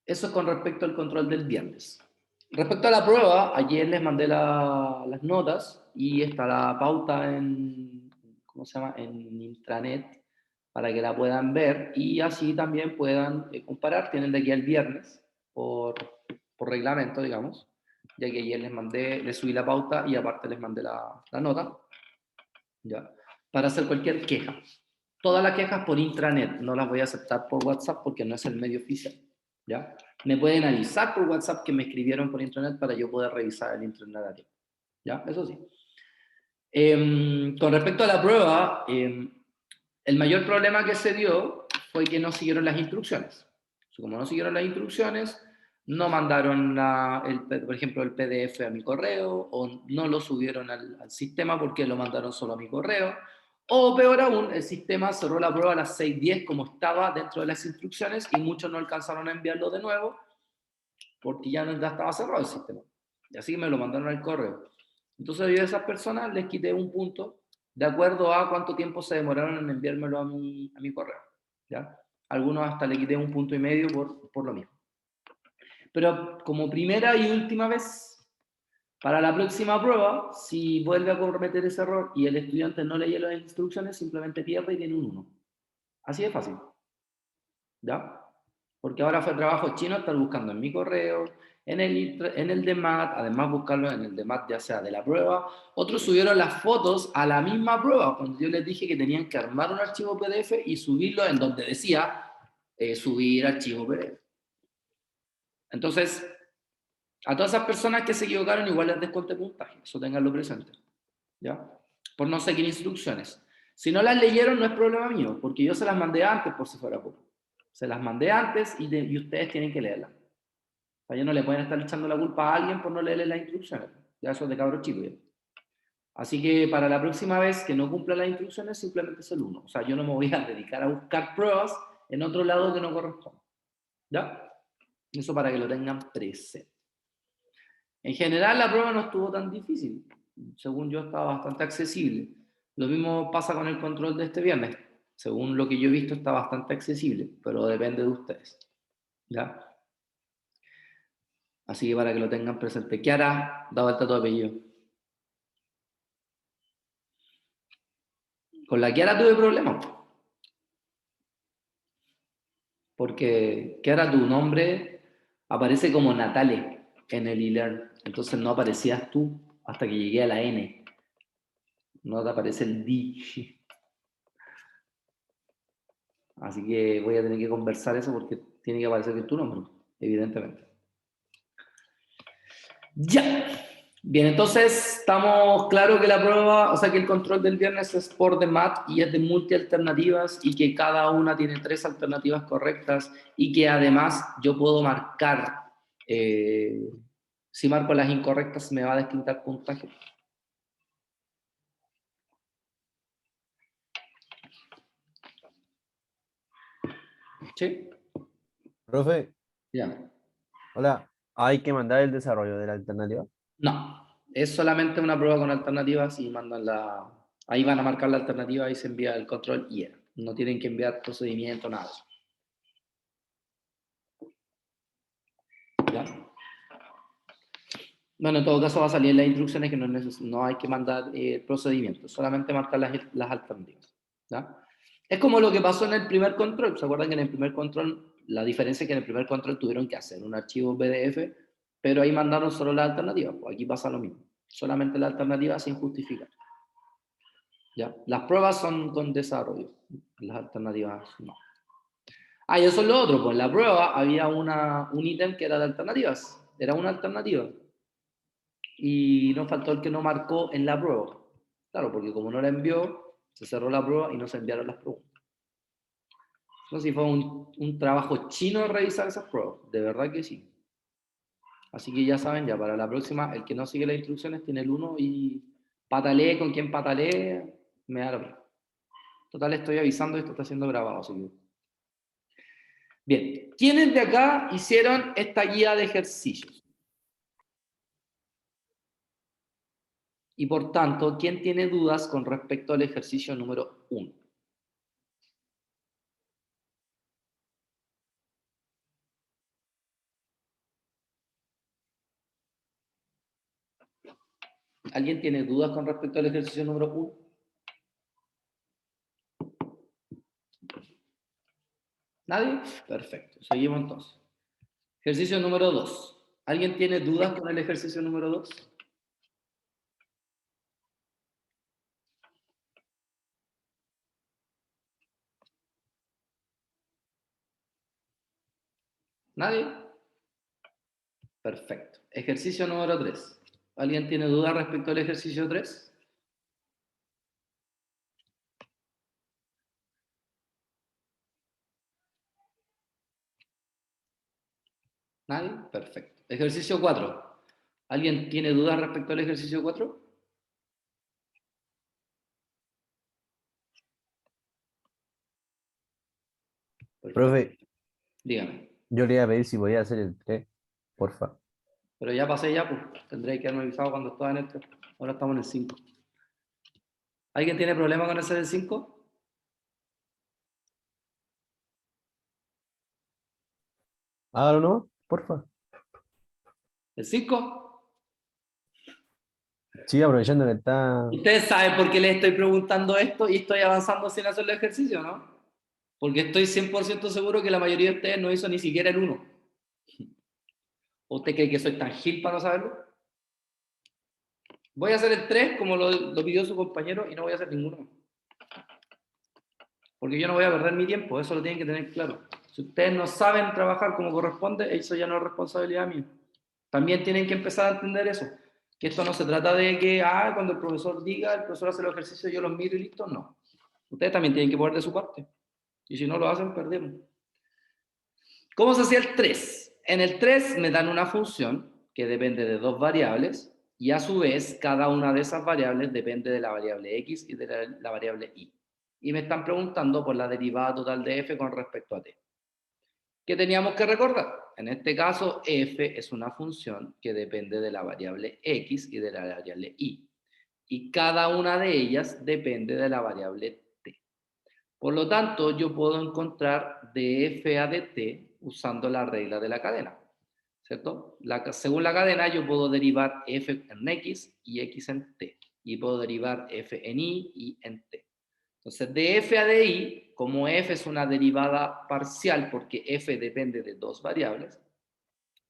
Eso es con respecto al control del viernes. Respecto a la prueba, ayer les mandé las notas y está la pauta en, ¿cómo se llama? En intranet para que la puedan ver y así también puedan comparar. Tienen de aquí al viernes por, por reglamento, digamos, ya que ayer les subí la pauta y aparte les mandé la nota, ¿ya? Para hacer cualquier queja. Todas las quejas por intranet, no las voy a aceptar por WhatsApp porque no es el medio oficial, ¿ya? Me pueden avisar por WhatsApp que me escribieron por intranet para yo poder revisar el intranet a tiempo, ¿ya? Eso sí. Con respecto a la prueba, el mayor problema que se dio fue que no siguieron las instrucciones. Como no siguieron las instrucciones, no mandaron, por ejemplo, el PDF a mi correo o no lo subieron al sistema porque lo mandaron solo a mi correo. O peor aún, el sistema cerró la prueba a las 6:10 como estaba dentro de las instrucciones y muchos no alcanzaron a enviarlo de nuevo porque ya estaba cerrado el sistema. Y así me lo mandaron al correo. Entonces yo a esas personas les quité un punto de acuerdo a cuánto tiempo se demoraron en enviármelo a mi correo. ¿Ya? Algunos hasta le quité 1,5 puntos por lo mismo. Pero como primera y última vez, para la próxima prueba, si vuelve a cometer ese error y el estudiante no lee las instrucciones, simplemente pierde y tiene un 1. Así de fácil. ¿Ya? Porque ahora fue trabajo chino estar buscando en mi correo, en el DEMAT, además buscarlo en el DEMAT ya sea de la prueba. Otros subieron las fotos a la misma prueba, cuando yo les dije que tenían que armar un archivo PDF y subirlo en donde decía subir archivo PDF. Entonces, a todas esas personas que se equivocaron, igual les desconté puntaje, eso tenganlo presente, ¿ya? Por no seguir instrucciones. Si no las leyeron, no es problema mío, porque yo se las mandé antes por si fuera poco. Se las mandé antes y ustedes tienen que leerlas. O sea, ellos no le pueden estar echando la culpa a alguien por no leerle las instrucciones. Ya eso es de cabros chicos. ¿Ya? Así que para la próxima vez que no cumpla las instrucciones, simplemente es el 1. O sea, yo no me voy a dedicar a buscar pruebas en otro lado que no corresponda. ¿Ya? Eso para que lo tengan presente. En general, la prueba no estuvo tan difícil. Según yo, estaba bastante accesible. Lo mismo pasa con el control de este viernes. Según lo que yo he visto, está bastante accesible, pero depende de ustedes. ¿Ya? Así que para que lo tengan presente. Kiara, da vuelta tu apellido. Con la Kiara tuve problemas. Porque Kiara, tu nombre aparece como Natale en el e-learn. Entonces no aparecías tú hasta que llegué a la N. No te aparece el D. Así que voy a tener que conversar eso porque tiene que aparecer que tu nombre, evidentemente. Ya. Bien, entonces estamos claros que la prueba, o sea que el control del viernes es por DEMAT y es de multialternativas y que cada una tiene 3 alternativas correctas y que además yo puedo marcar, si marco las incorrectas me va a desquitar puntaje. ¿Sí? Profe, Ya. hola, hay que mandar el desarrollo de la alternativa. No, es solamente una prueba con alternativas y ahí van a marcar la alternativa y se envía el control y era. No tienen que enviar procedimiento, nada de eso. ¿Ya? Bueno, en todo caso va a salir en las instrucciones que no hay que mandar procedimiento, solamente marcar las alternativas. ¿Ya? Es como lo que pasó en el primer control. ¿Se acuerdan que en el primer control, la diferencia es que en el primer control tuvieron que hacer un archivo PDF, pero ahí mandaron solo las alternativas? Pues aquí pasa lo mismo, solamente la alternativa sin justificar. ¿Ya? Las pruebas son con desarrollo, las alternativas no. Y eso es lo otro, pues en la prueba había un ítem que era de alternativas, era una alternativa. Y nos faltó el que no marcó en la prueba. Claro, porque como no la envió, se cerró la prueba y no se enviaron las preguntas. Entonces sí fue un trabajo chino revisar esas pruebas, de verdad que sí. Así que ya saben, ya para la próxima, el que no sigue las instrucciones tiene el 1 y patalee con quien patalee, me da lo mismo. Total, estoy avisando, esto está siendo grabado, así que... Bien, ¿quiénes de acá hicieron esta guía de ejercicios? Y por tanto, ¿quién tiene dudas con respecto al ejercicio número 1? ¿Alguien tiene dudas con respecto al ejercicio número 1? ¿Nadie? Perfecto. Seguimos entonces. Ejercicio número 2. ¿Alguien tiene dudas con el ejercicio número 2? ¿Nadie? Perfecto. Ejercicio número 3. ¿Alguien tiene dudas respecto al ejercicio 3? ¿Nadie? Perfecto. Ejercicio 4. ¿Alguien tiene dudas respecto al ejercicio 4? Perfecto. Profe, Dígame. yo le iba a pedir si podía hacer el 3, porfa. Pero ya pasé ya, pues tendré que haberme avisado cuando estaba en el 3. Ahora estamos en el 5. ¿Alguien tiene problema con hacer el 5? Hágalo, ¿no? Porfa. ¿El 5? Sí, aprovechando que está... Ustedes saben por qué les estoy preguntando esto y estoy avanzando sin hacer el ejercicio, ¿no? Porque estoy 100% seguro que la mayoría de ustedes no hizo ni siquiera el 1. ¿Usted cree que soy tan gil para no saberlo? Voy a hacer el 3 como lo pidió su compañero y no voy a hacer ninguno. Porque yo no voy a perder mi tiempo, eso lo tienen que tener claro. Si ustedes no saben trabajar como corresponde, eso ya no es responsabilidad mía. También tienen que empezar a entender eso. Que esto no se trata de que, cuando el profesor diga, el profesor hace los ejercicios, yo los miro y listo. No. Ustedes también tienen que poner de su parte. Y si no lo hacen, perdemos. ¿Cómo se hacía el 3? En el 3 me dan una función que depende de dos variables y a su vez cada una de esas variables depende de la variable x y de la variable y. Y me están preguntando por la derivada total de f con respecto a t. ¿Qué teníamos que recordar? En este caso, f es una función que depende de la variable x y de la variable y. Y cada una de ellas depende de la variable t. Por lo tanto, yo puedo encontrar de f a de t usando la regla de la cadena. ¿Cierto? Según la cadena, yo puedo derivar f en x y x en t. Y puedo derivar f en y y en t. Entonces, de f a de i, como f es una derivada parcial porque f depende de dos variables,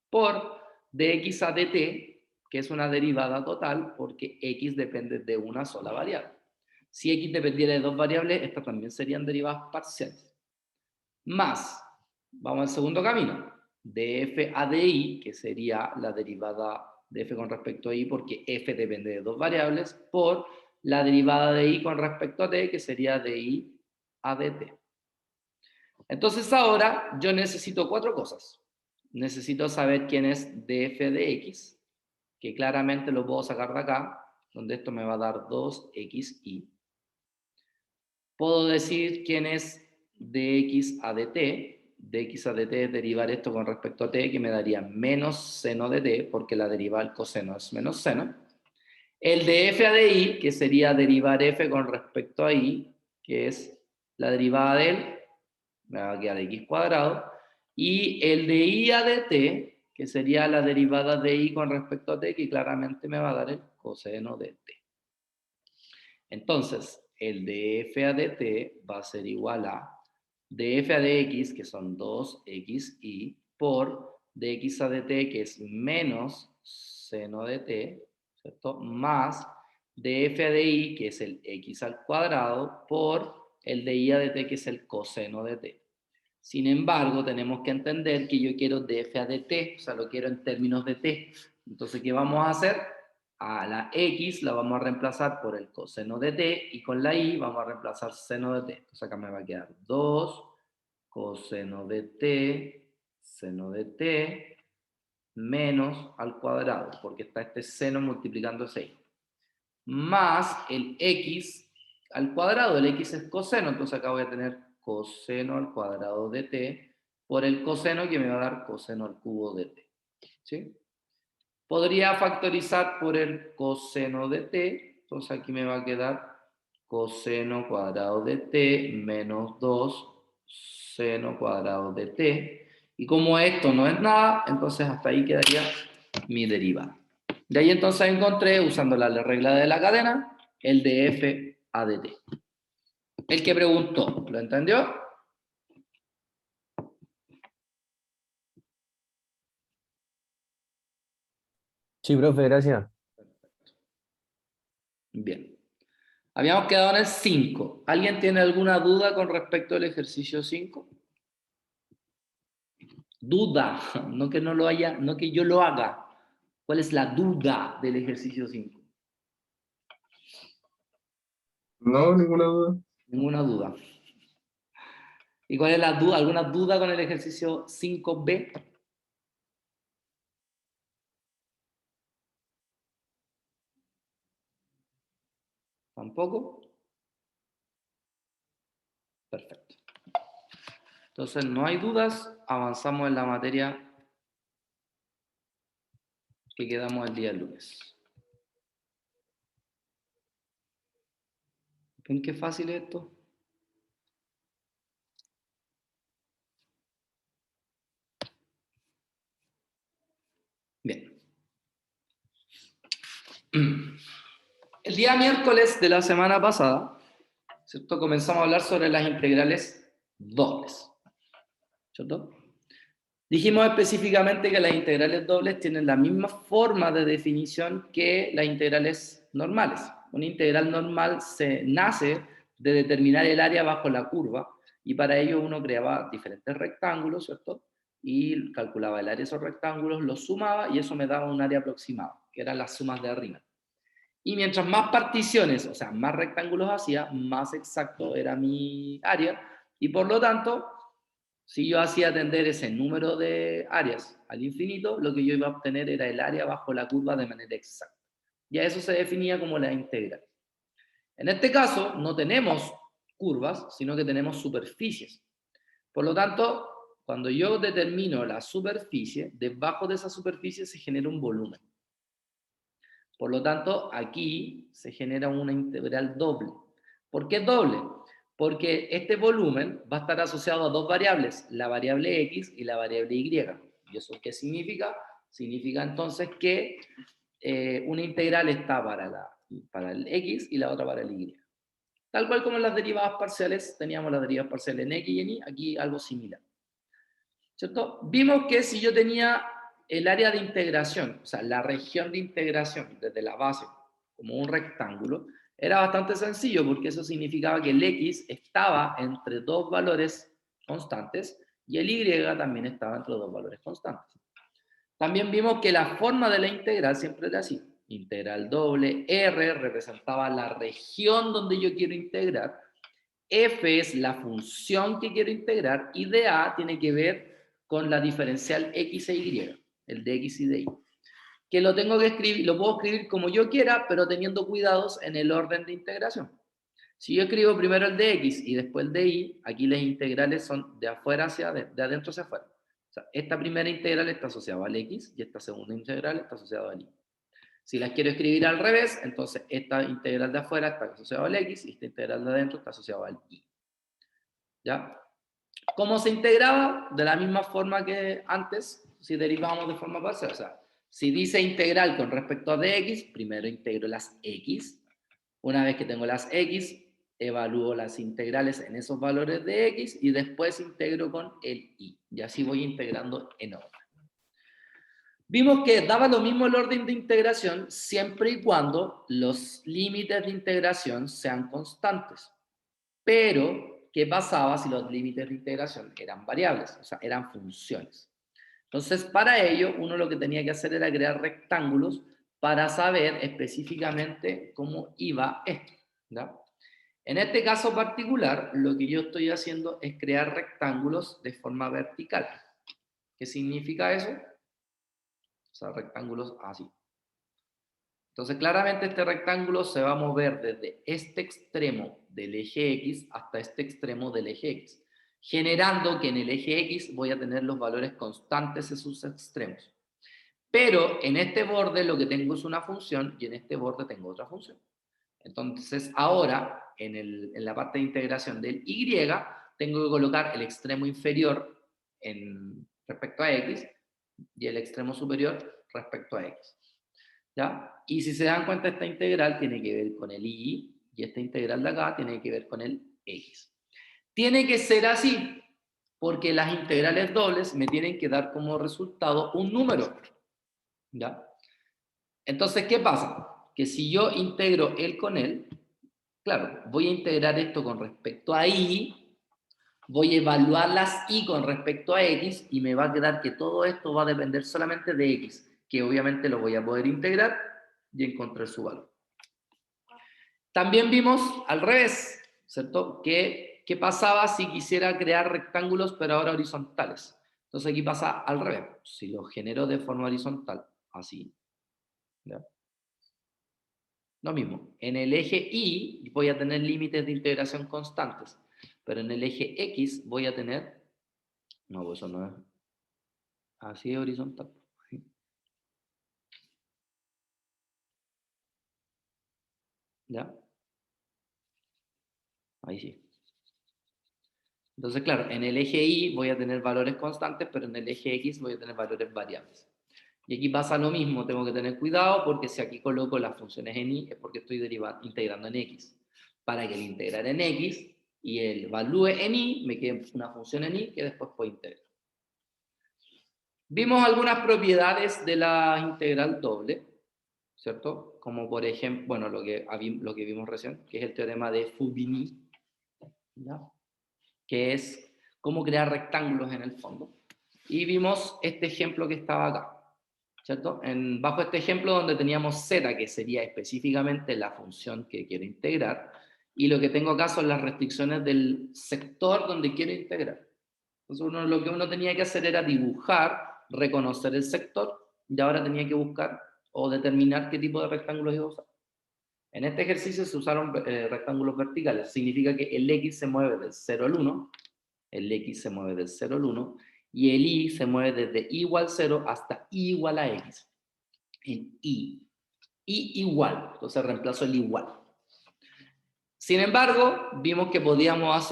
por de x a de t, que es una derivada total porque x depende de una sola variable. Si x dependiera de dos variables, estas también serían derivadas parciales. Más, vamos al segundo camino, de f a de i, que sería la derivada de f con respecto a i, porque f depende de dos variables, por la derivada de i con respecto a t, que sería de i a de t. Entonces ahora yo necesito cuatro cosas. Necesito saber quién es df de x, que claramente lo puedo sacar de acá, donde esto me va a dar 2xy. Puedo decir quién es dx a dt. Dx a dt es derivar esto con respecto a t, que me daría menos seno de t, porque la derivada del coseno es menos seno. El de f a de i, que sería derivar f con respecto a i, que es la derivada de él, me va a quedar x cuadrado. Y el de i a de t, que sería la derivada de i con respecto a t, que claramente me va a dar el coseno de t. Entonces, el de f a de t va a ser igual a df a de x, que son 2xy, por dx a de t, que es menos seno de t, ¿cierto? Más df a de i, que es el x al cuadrado, por el de i a de t, que es el coseno de t. Sin embargo, tenemos que entender que yo quiero df a de t, o sea, lo quiero en términos de t. Entonces, ¿qué vamos a hacer? A la x la vamos a reemplazar por el coseno de t y con la y vamos a reemplazar seno de t. Entonces acá me va a quedar 2 coseno de t, seno de t, menos al cuadrado, porque está este seno multiplicando 6. Más el x al cuadrado, el x es coseno, entonces acá voy a tener coseno al cuadrado de t por el coseno que me va a dar coseno al cubo de t. ¿Sí? Podría factorizar por el coseno de t, entonces aquí me va a quedar coseno cuadrado de t menos 2 seno cuadrado de t. Y como esto no es nada, entonces hasta ahí quedaría mi derivada. De ahí entonces encontré, usando la regla de la cadena, el de f a de t. El que preguntó, ¿lo entendió? Sí, profe, gracias. Bien. Habíamos quedado en el 5. ¿Alguien tiene alguna duda con respecto al ejercicio 5? Duda, no que no lo haya, no que yo lo haga. ¿Cuál es la duda del ejercicio 5? No, ninguna duda. Ninguna duda. ¿Y cuál es la duda? ¿Alguna duda con el ejercicio 5b? ¿Tampoco? Perfecto. Entonces, no hay dudas, avanzamos en la materia que quedamos el día lunes. ¿Ven qué fácil es esto? Bien. El día miércoles de la semana pasada, ¿cierto? Comenzamos a hablar sobre las integrales dobles, ¿cierto? Dijimos específicamente que las integrales dobles tienen la misma forma de definición que las integrales normales. Una integral normal se nace de determinar el área bajo la curva y para ello uno creaba diferentes rectángulos, ¿cierto? Y calculaba el área de esos rectángulos, los sumaba y eso me daba un área aproximada, que eran las sumas de arriba. Y mientras más particiones, o sea, más rectángulos hacía, más exacto era mi área y por lo tanto si yo hacía tender ese número de áreas al infinito, lo que yo iba a obtener era el área bajo la curva de manera exacta. Y a eso se definía como la integral. En este caso, no tenemos curvas, sino que tenemos superficies. Por lo tanto, cuando yo determino la superficie, debajo de esa superficie se genera un volumen. Por lo tanto, aquí se genera una integral doble. ¿Por qué doble? Porque este volumen va a estar asociado a dos variables, la variable x y la variable y. ¿Y eso qué significa? Significa entonces que una integral está para el x y la otra para el y. Tal cual como en las derivadas parciales, teníamos las derivadas parciales en x y en y, aquí algo similar. ¿Cierto? Vimos que si yo tenía el área de integración, o sea, la región de integración desde la base como un rectángulo, era bastante sencillo porque eso significaba que el x estaba entre dos valores constantes y el y también estaba entre dos valores constantes. También vimos que la forma de la integral siempre era así. Integral doble, R representaba la región donde yo quiero integrar, f es la función que quiero integrar y dA tiene que ver con la diferencial x e y, el de x y de y. Que lo tengo que escribir, lo puedo escribir como yo quiera, pero teniendo cuidados en el orden de integración. Si yo escribo primero el de x y después el de y, aquí las integrales son de afuera hacia adentro, de adentro hacia afuera. O sea, esta primera integral está asociada al x y esta segunda integral está asociada al y. Si las quiero escribir al revés, entonces esta integral de afuera está asociada al x y esta integral de adentro está asociada al y. ¿Ya? ¿Cómo se integraba? De la misma forma que antes, si derivábamos de forma parcial. O sea, si dice integral con respecto a dx, primero integro las x. Una vez que tengo las x, evalúo las integrales en esos valores de x y después integro con el y. Y así voy integrando en orden. Vimos que daba lo mismo el orden de integración siempre y cuando los límites de integración sean constantes. Pero, ¿qué pasaba si los límites de integración eran variables? O sea, eran funciones. Entonces, para ello, uno lo que tenía que hacer era crear rectángulos para saber específicamente cómo iba esto, ¿ya? En este caso particular, lo que yo estoy haciendo es crear rectángulos de forma vertical. ¿Qué significa eso? O sea, rectángulos así. Entonces, claramente este rectángulo se va a mover desde este extremo del eje X hasta este extremo del eje X, generando que en el eje X voy a tener los valores constantes en sus extremos. Pero en este borde lo que tengo es una función y en este borde tengo otra función. Entonces, ahora, en la parte de integración del Y, tengo que colocar el extremo inferior respecto a X y el extremo superior respecto a X. ¿Ya? Y si se dan cuenta, esta integral tiene que ver con el y esta integral de acá tiene que ver con el x. Tiene que ser así, porque las integrales dobles me tienen que dar como resultado un número. ¿Ya? Entonces, ¿qué pasa? Que si yo integro él con él, claro, voy a integrar esto con respecto a y, voy a evaluar las y con respecto a x, y me va a quedar que todo esto va a depender solamente de x, que obviamente lo voy a poder integrar y encontrar su valor. También vimos al revés, ¿cierto? ¿Qué pasaba si quisiera crear rectángulos pero ahora horizontales? Entonces aquí pasa al revés. Si lo genero de forma horizontal, así, ¿ya? Lo mismo. En el eje Y voy a tener límites de integración constantes, pero en el eje X voy a tener... No, pues eso no es... Así es horizontal. ¿Ya? Ahí sí. Entonces, claro, en el eje Y voy a tener valores constantes, pero en el eje X voy a tener valores variables. Y aquí pasa lo mismo, tengo que tener cuidado porque si aquí coloco las funciones en Y es porque estoy integrando en X. Para que el integrar en X y el valúe en Y, me quede una función en Y que después puedo integrar. Vimos algunas propiedades de la integral doble, ¿cierto? Como por ejemplo, bueno, lo que vimos recién, que es el teorema de Fubini, ¿ya? Que es cómo crear rectángulos en el fondo. Y vimos este ejemplo que estaba acá, ¿cierto? Bajo este ejemplo donde teníamos z, que sería específicamente la función que quiero integrar, y lo que tengo acá son las restricciones del sector donde quiero integrar. Entonces lo que uno tenía que hacer era dibujar, reconocer el sector, y ahora tenía que buscar o determinar qué tipo de rectángulos iba a usar. En este ejercicio se usaron rectángulos verticales, significa que el x se mueve del 0 al 1, el x se mueve del 0 al 1, y el y se mueve desde y igual 0 hasta y igual a x. En y igual, entonces reemplazo el igual. Sin embargo, vimos que podíamos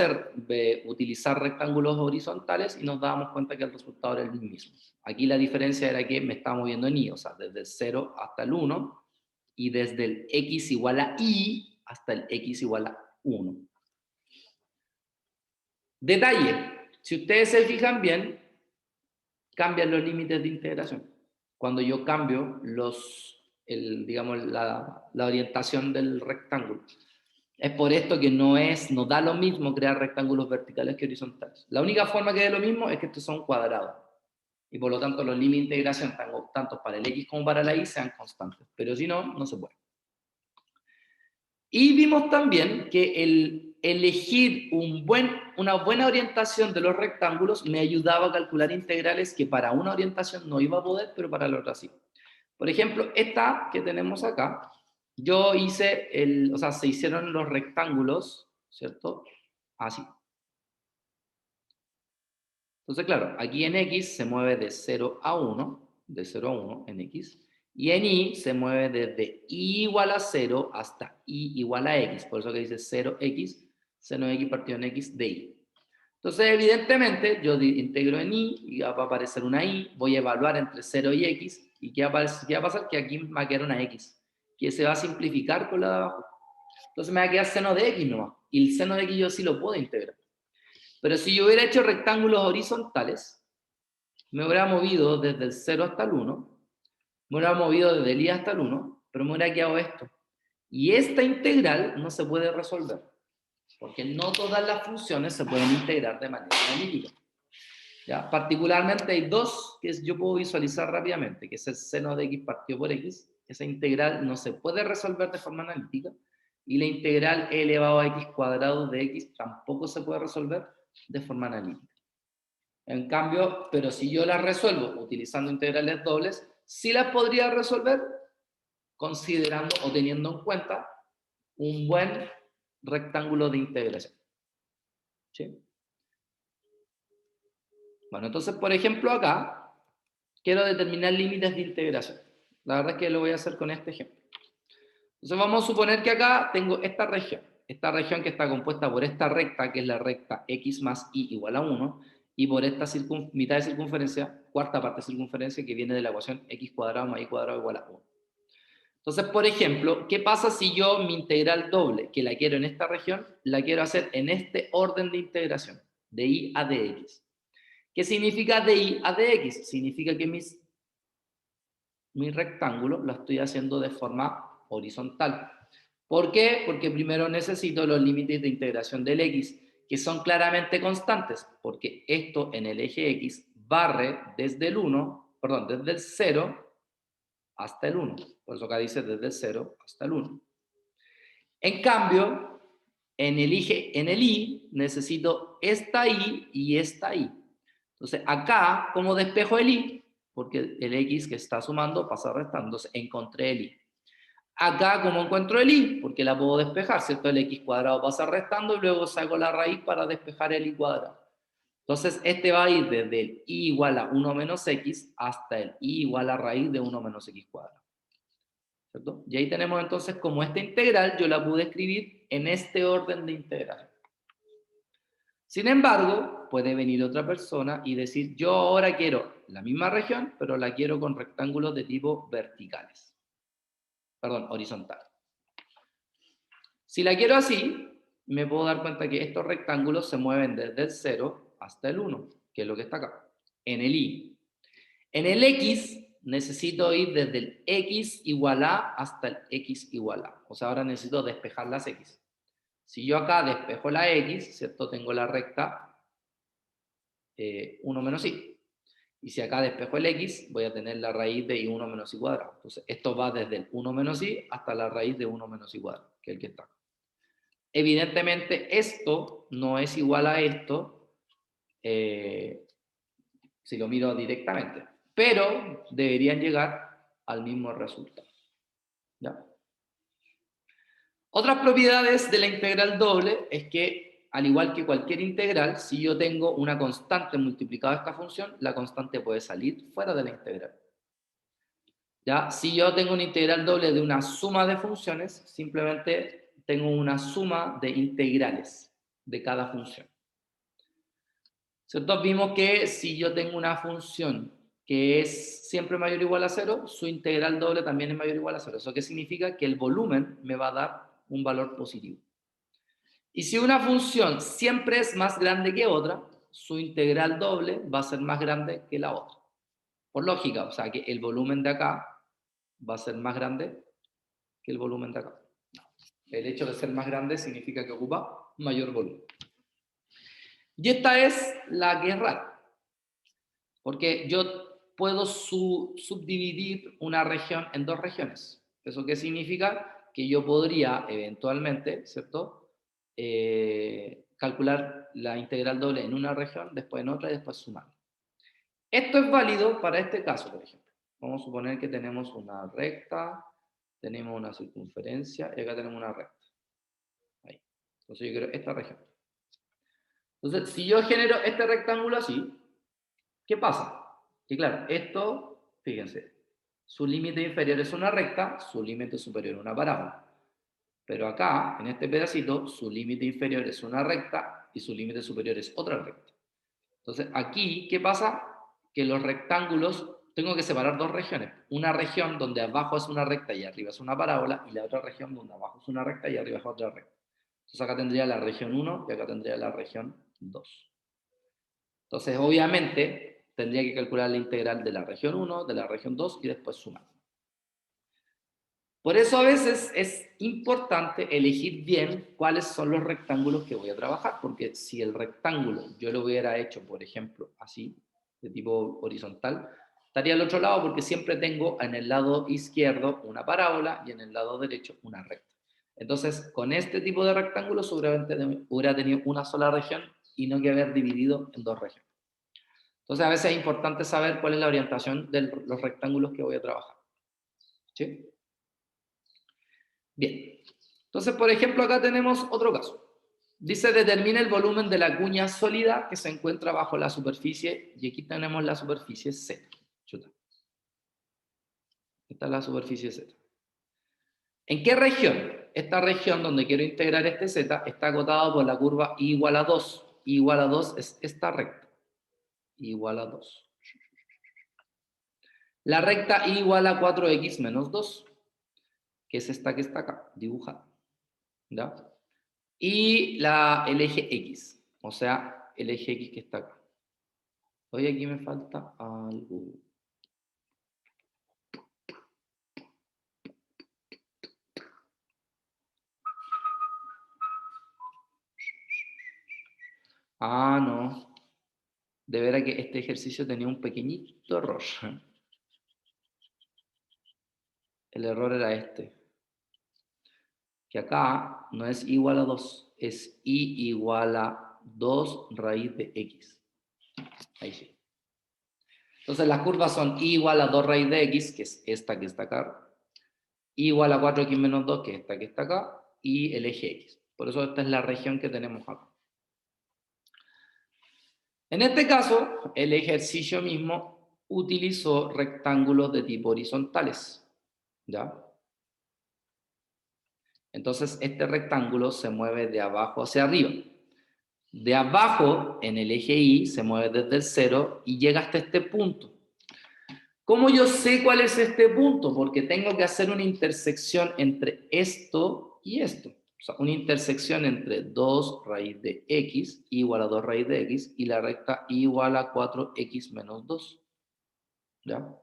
utilizar rectángulos horizontales y nos dábamos cuenta que el resultado era el mismo. Aquí la diferencia era que me estaba moviendo en y, o sea, desde el 0 hasta el 1, y desde el x igual a y hasta el x igual a 1. Detalle, si ustedes se fijan bien, cambian los límites de integración. Cuando yo cambio digamos, la orientación del rectángulo. Es por esto que no da lo mismo crear rectángulos verticales que horizontales. La única forma que dé lo mismo es que estos son cuadrados. Y por lo tanto los límites de integración, tanto para el x como para la y, sean constantes. Pero si no, no se puede. Y vimos también que el elegir una buena orientación de los rectángulos me ayudaba a calcular integrales que para una orientación no iba a poder, pero para la otra sí. Por ejemplo, esta que tenemos acá, yo hice o sea, se hicieron los rectángulos, ¿cierto? Así. Entonces, claro, aquí en X se mueve de 0 a 1, de 0 a 1 en X, y en Y se mueve desde Y igual a 0 hasta Y igual a X, por eso que dice 0X, seno de X partido en X de Y. Entonces, evidentemente, yo integro en Y, y va a aparecer una Y, voy a evaluar entre 0 y X, y ¿qué va a pasar? Que aquí me va a quedar una X, que se va a simplificar con la de abajo. Entonces me va a quedar seno de X nomás, y el seno de X yo sí lo puedo integrar. Pero si yo hubiera hecho rectángulos horizontales, me hubiera movido desde el 0 hasta el 1, me hubiera movido desde el y hasta el 1, pero me hubiera quedado esto. Y esta integral no se puede resolver, porque no todas las funciones se pueden integrar de manera analítica. ¿Ya? Particularmente hay dos que yo puedo visualizar rápidamente, que es el seno de x partido por x. Esa integral no se puede resolver de forma analítica, y la integral e elevado a x cuadrado de x tampoco se puede resolver de forma analítica. En cambio, pero si yo las resuelvo utilizando integrales dobles, sí las podría resolver considerando o teniendo en cuenta un buen rectángulo de integración. ¿Sí? Bueno, entonces, por ejemplo, acá quiero determinar límites de integración. La verdad es que lo voy a hacer con este ejemplo. Entonces vamos a suponer que acá tengo esta región que está compuesta por esta recta, que es la recta x más y igual a 1, y por esta mitad de circunferencia, cuarta parte de circunferencia, que viene de la ecuación x cuadrado más y cuadrado igual a 1. Entonces, por ejemplo, ¿qué pasa si yo mi integral doble, que la quiero en esta región, la quiero hacer en este orden de integración, de y a dx? ¿Qué significa de y a dx? Significa que mi rectángulo lo estoy haciendo de forma horizontal. ¿Por qué? Porque primero necesito los límites de integración del x, que son claramente constantes, porque esto en el eje x barre desde el 1, perdón, desde el 0 hasta el 1. Por eso acá dice desde el 0 hasta el 1. En cambio, en el i necesito esta i y esta i. Entonces, acá, ¿cómo despejo el i? Porque el x que está sumando pasa restando. Entonces, encontré el i. Acá, ¿cómo encuentro el i? Porque la puedo despejar, ¿cierto? El x cuadrado pasa restando y luego saco la raíz para despejar el i cuadrado. Entonces, este va a ir desde el i igual a 1 menos x hasta el i igual a raíz de 1 menos x cuadrado. ¿Cierto? Y ahí tenemos entonces como esta integral yo la pude escribir en este orden de integración. Sin embargo, puede venir otra persona y decir, yo ahora quiero la misma región, pero la quiero con rectángulos de tipo verticales. Perdón, horizontal. Si la quiero así, me puedo dar cuenta que estos rectángulos se mueven desde el 0 hasta el 1, que es lo que está acá, en el i. En el x necesito ir desde el x igual a hasta el x igual a. O sea, ahora necesito despejar las x. Si yo acá despejo la x, ¿cierto? Tengo la recta 1 menos i. Y si acá despejo el x, voy a tener la raíz de i1 menos i cuadrado. Entonces, esto va desde el 1 menos i hasta la raíz de 1 menos i cuadrado, que es el que está acá. Evidentemente, esto no es igual a esto si lo miro directamente, pero deberían llegar al mismo resultado. ¿Ya? Otras propiedades de la integral doble es que, al igual que cualquier integral, si yo tengo una constante multiplicada a esta función, la constante puede salir fuera de la integral. ¿Ya? Si yo tengo una integral doble de una suma de funciones, simplemente tengo una suma de integrales de cada función. ¿Cierto? Vimos que si yo tengo una función que es siempre mayor o igual a 0, su integral doble también es mayor o igual a 0. ¿Eso qué significa? Que el volumen me va a dar un valor positivo. Y si una función siempre es más grande que otra, su integral doble va a ser más grande que la otra. Por lógica, o sea que el volumen de acá va a ser más grande que el volumen de acá. El hecho de ser más grande significa que ocupa mayor volumen. Y esta es la que es rara, porque yo puedo subdividir una región en dos regiones. ¿Eso qué significa? Que yo podría eventualmente, ¿cierto? Calcular la integral doble en una región, después en otra y después sumar. Esto es válido para este caso, por ejemplo. Vamos a suponer que tenemos una recta, tenemos una circunferencia y acá tenemos una recta. Ahí. Entonces yo quiero esta región. Entonces, si yo genero este rectángulo así, ¿qué pasa? Que claro, esto, fíjense, su límite inferior es una recta, su límite superior es una parábola. Pero acá, en este pedacito, su límite inferior es una recta y su límite superior es otra recta. Entonces, aquí, ¿qué pasa? Que los rectángulos, tengo que separar dos regiones. Una región donde abajo es una recta y arriba es una parábola, y la otra región donde abajo es una recta y arriba es otra recta. Entonces, acá tendría la región 1 y acá tendría la región 2. Entonces, obviamente, tendría que calcular la integral de la región 1, de la región 2 y después sumar. Por eso a veces es importante elegir bien cuáles son los rectángulos que voy a trabajar, porque si el rectángulo yo lo hubiera hecho, por ejemplo, así, de tipo horizontal, estaría al otro lado porque siempre tengo en el lado izquierdo una parábola y en el lado derecho una recta. Entonces, con este tipo de rectángulo seguramente hubiera tenido una sola región y no que haber dividido en dos regiones. Entonces, a veces es importante saber cuál es la orientación de los rectángulos que voy a trabajar. ¿Sí? Bien. Entonces, por ejemplo, acá tenemos otro caso. Dice, determina el volumen de la cuña sólida que se encuentra bajo la superficie, y aquí tenemos la superficie Z. Chuta. Esta es la superficie Z. ¿En qué región? Esta región donde quiero integrar este Z está acotada por la curva I igual a 2. I igual a 2 es esta recta. I igual a 2. La recta I igual a 4x menos 2. que es esta que está acá, dibujada. ¿Ya? Y el eje X, o sea, el eje X que está acá. Hoy aquí me falta algo. Ah, no. De veras que este ejercicio tenía un pequeñito error. El error era este. Que acá no es igual a 2, es y igual a 2 raíz de x. Ahí sí. Entonces las curvas son y igual a 2 raíz de x, que es esta que está acá, y igual a 4x menos 2, que es esta que está acá, y el eje x. Por eso esta es la región que tenemos acá. En este caso, el ejercicio mismo utilizó rectángulos de tipo horizontales. ¿Ya? Entonces, este rectángulo se mueve de abajo hacia arriba. De abajo, en el eje Y, se mueve desde el 0 y llega hasta este punto. ¿Cómo yo sé cuál es este punto? Porque tengo que hacer una intersección entre esto y esto. O sea, una intersección entre 2 raíz de x igual a 2 raíz de x y la recta igual a 4x menos 2. ¿Ya?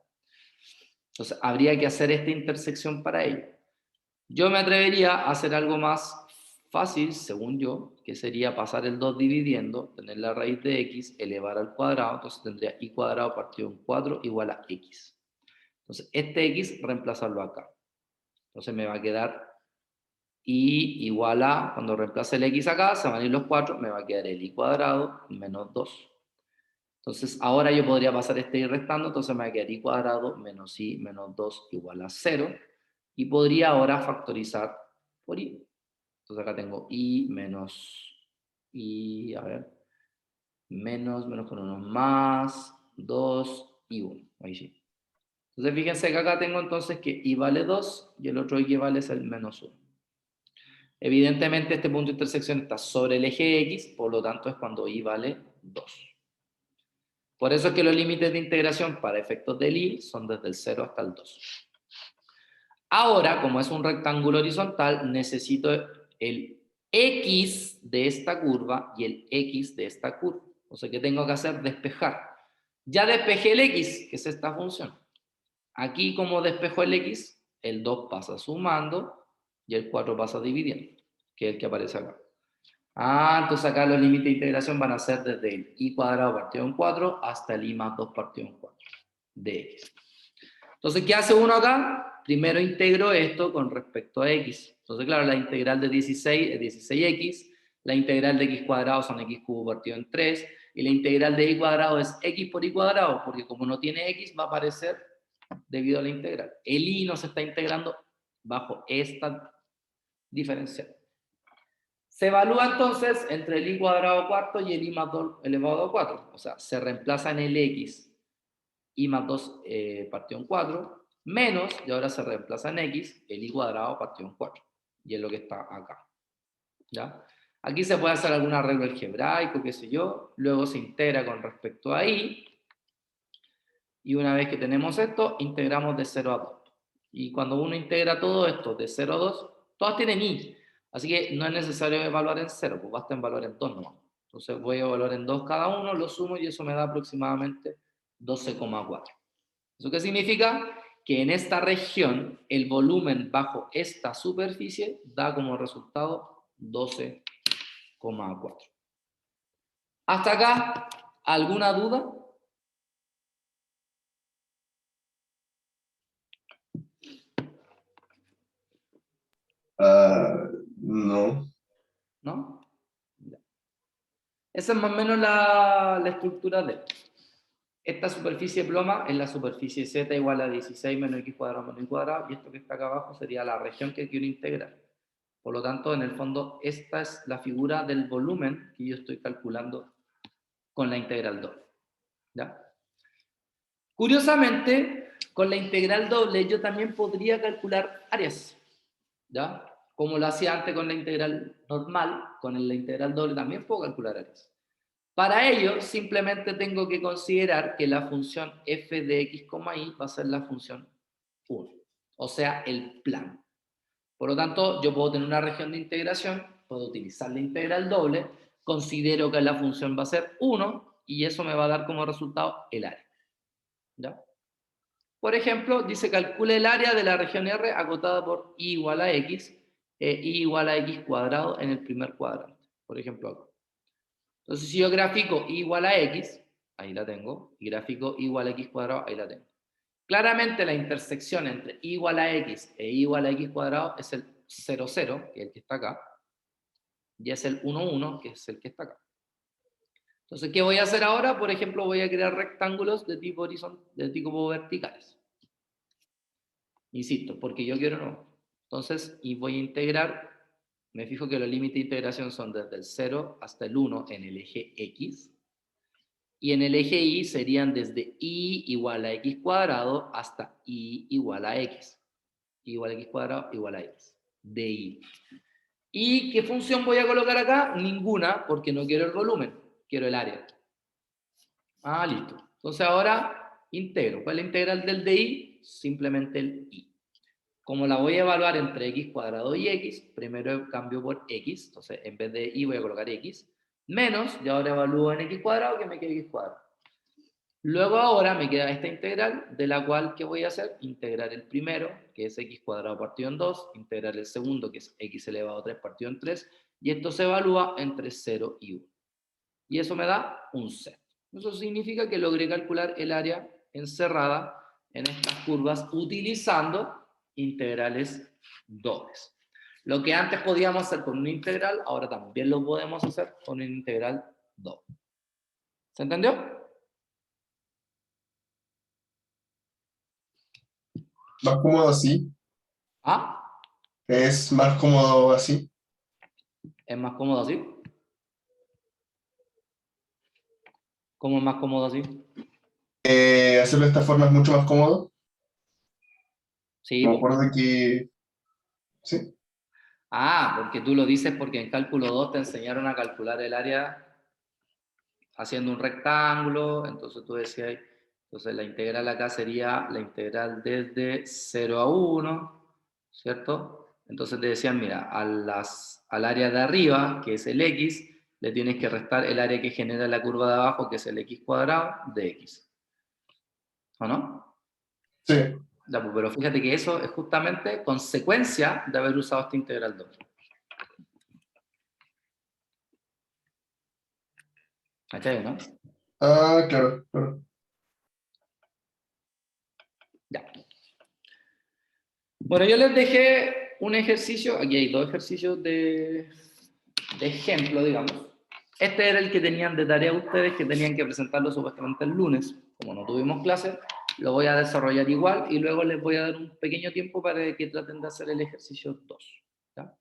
Entonces, habría que hacer esta intersección para ello. Yo me atrevería a hacer algo más fácil, según yo, que sería pasar el 2 dividiendo, tener la raíz de x, elevar al cuadrado, entonces tendría y cuadrado partido en 4 igual a x. Entonces, este x reemplazarlo acá. Entonces me va a quedar y igual a, cuando reemplace el x acá, se van a ir los 4, me va a quedar el y cuadrado menos 2. Entonces, ahora yo podría pasar este y restando, entonces me va a quedar y cuadrado menos y menos 2 igual a 0. Y podría ahora factorizar por y. Entonces acá tengo y menos y, a ver, menos con 1 más 2 y 1. Ahí sí. Entonces fíjense que acá tengo entonces que y vale 2 y el otro y que vale es el menos 1. Evidentemente este punto de intersección está sobre el eje X, por lo tanto es cuando y vale 2. Por eso es que los límites de integración para efectos del y son desde el 0 hasta el 2. Ahora, como es un rectángulo horizontal, necesito el x de esta curva y el x de esta curva. O sea, ¿qué tengo que hacer? Despejar. Ya despejé el x, que es esta función. Aquí, como despejo el x, el 2 pasa sumando y el 4 pasa dividiendo, que es el que aparece acá. Entonces acá los límites de integración van a ser desde el y cuadrado partido en 4 hasta el y más 2 partido en 4 de x. Entonces, ¿qué hace uno acá? Primero integro esto con respecto a x. Entonces, claro, la integral de 16 es 16x, la integral de x cuadrado son x cubo partido en 3, y la integral de y cuadrado es x por y cuadrado, porque como no tiene x, va a aparecer debido a la integral. El y nos está integrando bajo esta diferencial. Se evalúa entonces entre el y cuadrado cuarto y el y más 2 elevado a 4. O sea, se reemplaza en el x y más 2 partido en 4, menos, y ahora se reemplaza en x, el y cuadrado partido en 4. Y es lo que está acá. ¿Ya? Aquí se puede hacer algún arreglo algebraico, qué sé yo. Luego se integra con respecto a y. Y una vez que tenemos esto, integramos de 0 a 2. Y cuando uno integra todo esto de 0 a 2, todas tienen y. Así que no es necesario evaluar en 0, pues basta evaluar en 2 nomás. Entonces voy a evaluar en 2 cada uno, lo sumo y eso me da aproximadamente 12,4. ¿Eso qué significa? Que en esta región el volumen bajo esta superficie da como resultado 12,4. ¿Hasta acá alguna duda? No. ¿No? Esa es más o menos la estructura de esta superficie ploma, es la superficie z igual a 16 menos x cuadrado menos y cuadrado, y esto que está acá abajo sería la región que quiero integrar. Por lo tanto, en el fondo, esta es la figura del volumen que yo estoy calculando con la integral doble. ¿Ya? Curiosamente, con la integral doble yo también podría calcular áreas. ¿Ya? Como lo hacía antes con la integral normal, con la integral doble también puedo calcular áreas. Para ello, simplemente tengo que considerar que la función f de x, y va a ser la función 1, o sea, el plano. Por lo tanto, yo puedo tener una región de integración, puedo utilizar la integral doble, considero que la función va a ser 1 y eso me va a dar como resultado el área. ¿Ya? Por ejemplo, dice calcule el área de la región R acotada por i igual a x, i igual a x cuadrado en el primer cuadrante. Por ejemplo, acá. Entonces, si yo grafico i igual a x, ahí la tengo, y grafico i igual a x cuadrado, ahí la tengo. Claramente la intersección entre i igual a x e i igual a x cuadrado es el 0, 0, que es el que está acá, y es el 1, 1, que es el que está acá. Entonces, ¿qué voy a hacer ahora? Por ejemplo, voy a crear rectángulos de tipo de tipo verticales. Insisto, porque yo quiero no. Entonces, y voy a integrar, me fijo que los límites de integración son desde el 0 hasta el 1 en el eje X, y en el eje Y serían desde i igual a x cuadrado hasta i igual a x. I igual a x cuadrado igual a x. De i. ¿Y qué función voy a colocar acá? Ninguna, porque no quiero el volumen, quiero el área. Ah, listo. Entonces ahora integro. ¿Cuál es la integral del DI? Simplemente el i. Como la voy a evaluar entre x cuadrado y x, primero cambio por x, entonces en vez de y voy a colocar x, menos, y ahora evalúo en x cuadrado, que me quede x cuadrado. Luego ahora me queda esta integral, de la cual, ¿qué voy a hacer? Integrar el primero, que es x cuadrado partido en 2, integrar el segundo, que es x elevado a 3 partido en 3, y esto se evalúa entre 0 y 1. Y eso me da un set. Eso significa que logré calcular el área encerrada en estas curvas utilizando integrales dobles. Lo que antes podíamos hacer con una integral, ahora también lo podemos hacer con una integral doble. ¿Se entendió? Más cómodo así. ¿Ah? Es más cómodo así. ¿Es más cómodo así? ¿Cómo es más cómodo así? Hacerlo de esta forma es mucho más cómodo. Sí, Me acuerdo que... Sí. porque tú lo dices porque en cálculo 2 te enseñaron a calcular el área haciendo un rectángulo, entonces tú decías, entonces la integral acá sería la integral desde 0 a 1, ¿cierto? Entonces te decían, mira, al área de arriba, que es el x, le tienes que restar el área que genera la curva de abajo, que es el x cuadrado, de x. ¿O no? Sí. Ya, pues, pero fíjate que eso es justamente consecuencia de haber usado esta integral doble. ¿Cachai, no? Ah, claro, claro. Ya. Bueno, yo les dejé un ejercicio, aquí hay dos ejercicios de ejemplo, digamos. Este era el que tenían de tarea ustedes, que tenían que presentarlo supuestamente el lunes. Como no tuvimos clase, lo voy a desarrollar igual y luego les voy a dar un pequeño tiempo para que traten de hacer el ejercicio 2. ¿Ya?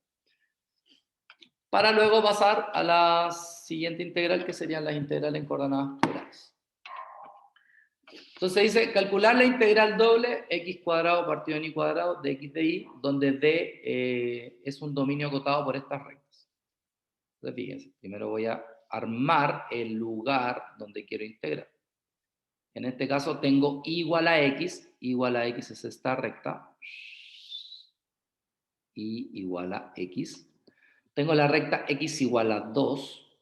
Para luego pasar a la siguiente integral, que serían las integrales en coordenadas polares. Entonces dice, calcular la integral doble x cuadrado partido en y cuadrado de x de y, donde d es un dominio acotado por estas rectas. Entonces fíjense, primero voy a armar el lugar donde quiero integrar. En este caso tengo y igual a x es esta recta, y igual a x. Tengo la recta x igual a 2,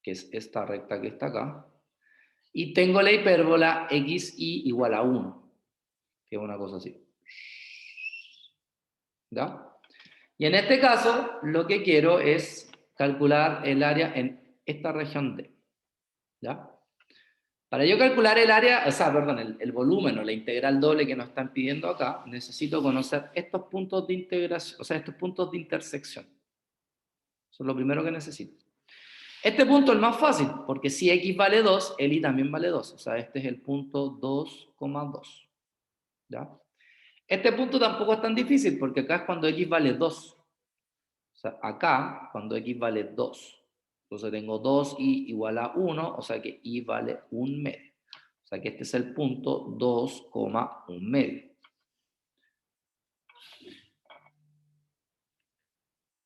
que es esta recta que está acá. Y tengo la hipérbola xy igual a 1, que es una cosa así. ¿Ya? Y en este caso, lo que quiero es calcular el área en esta región D. ¿Ya? Para yo calcular el área, o sea, perdón, el volumen o la integral doble que nos están pidiendo acá, necesito conocer estos puntos de integración, o sea, estos puntos de intersección. Eso es lo primero que necesito. Este punto es el más fácil, porque si x vale 2, el y también vale 2. O sea, este es el punto 2,2. ¿Ya? Este punto tampoco es tan difícil, porque acá es cuando x vale 2. O sea, acá, cuando x vale 2. Entonces tengo 2y igual a 1, o sea que y vale 1 medio. O sea que este es el punto 2,1 medio.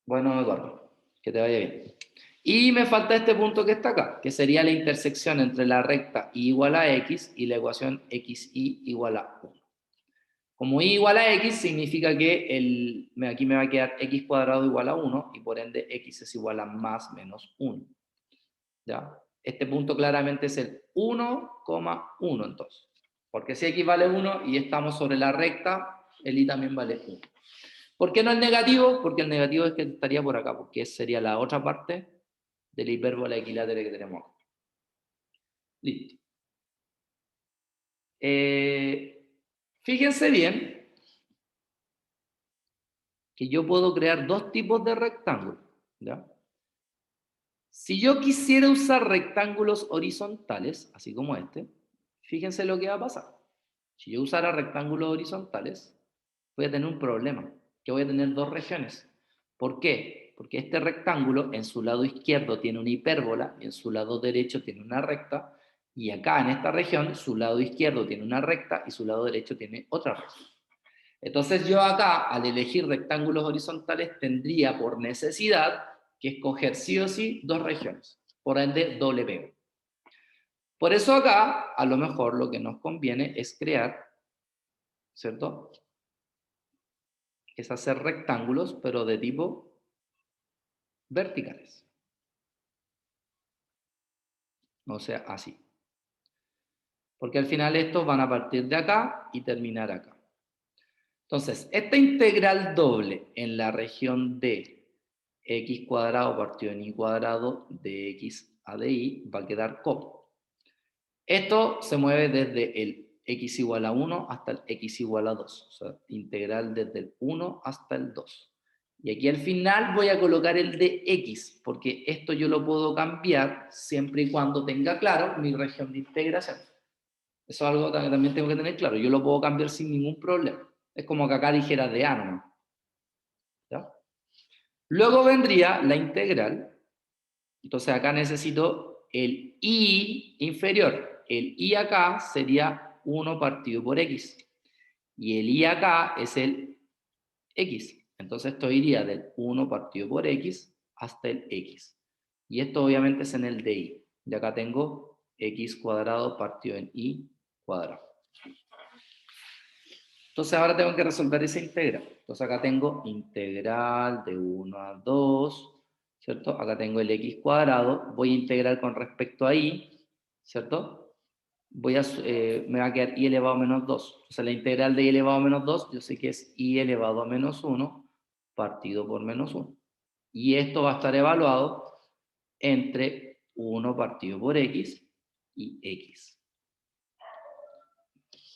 Bueno, Eduardo, que te vaya bien. Y me falta este punto que está acá, que sería la intersección entre la recta y igual a x y la ecuación xy igual a 1. Como y igual a x, significa que aquí me va a quedar x cuadrado igual a 1, y por ende x es igual a más menos 1. ¿Ya? Este punto claramente es el 1,1 entonces. Porque si x vale 1 y estamos sobre la recta, el y también vale 1. ¿Por qué no el negativo? Porque el negativo es que estaría por acá, porque sería la otra parte de la hipérbola equilátera que tenemos acá. Listo. Fíjense bien que yo puedo crear dos tipos de rectángulos. ¿Ya? Si yo quisiera usar rectángulos horizontales, así como este, fíjense lo que va a pasar. Si yo usara rectángulos horizontales, voy a tener un problema, que voy a tener dos regiones. ¿Por qué? Porque este rectángulo en su lado izquierdo tiene una hipérbola y en su lado derecho tiene una recta, y acá en esta región su lado izquierdo tiene una recta y su lado derecho tiene otra recta. Entonces yo acá, al elegir rectángulos horizontales, tendría por necesidad que escoger sí o sí dos regiones, por ende doble pego. Por eso acá, a lo mejor lo que nos conviene es crear, ¿cierto? Es hacer rectángulos, pero de tipo verticales. O sea, así. Porque al final estos van a partir de acá y terminar acá. Entonces, esta integral doble en la región de x cuadrado partido en y cuadrado de x a de y va a quedar como. Esto se mueve desde el x igual a 1 hasta el x igual a 2. O sea, integral desde el 1 hasta el 2. Y aquí al final voy a colocar el de x, porque esto yo lo puedo cambiar siempre y cuando tenga claro mi región de integración. Eso es algo que también tengo que tener claro. Yo lo puedo cambiar sin ningún problema. Es como que acá dijera de a nomás. ¿Ya? Luego vendría la integral. Entonces acá necesito el y inferior. El y acá sería 1 partido por x. Y el y acá es el x. Entonces esto iría del 1 partido por x hasta el x. Y esto obviamente es en el de y. Y acá tengo x cuadrado partido en y cuadrado. Entonces ahora tengo que resolver esa integral. Entonces acá tengo integral de 1 a 2, ¿cierto? Acá tengo el x cuadrado. Voy a integrar con respecto a y, ¿cierto? Me va a quedar y elevado a menos 2. O sea, la integral de y elevado a menos 2, yo sé que es y elevado a menos 1 partido por menos 1. Y esto va a estar evaluado entre 1 partido por x y x.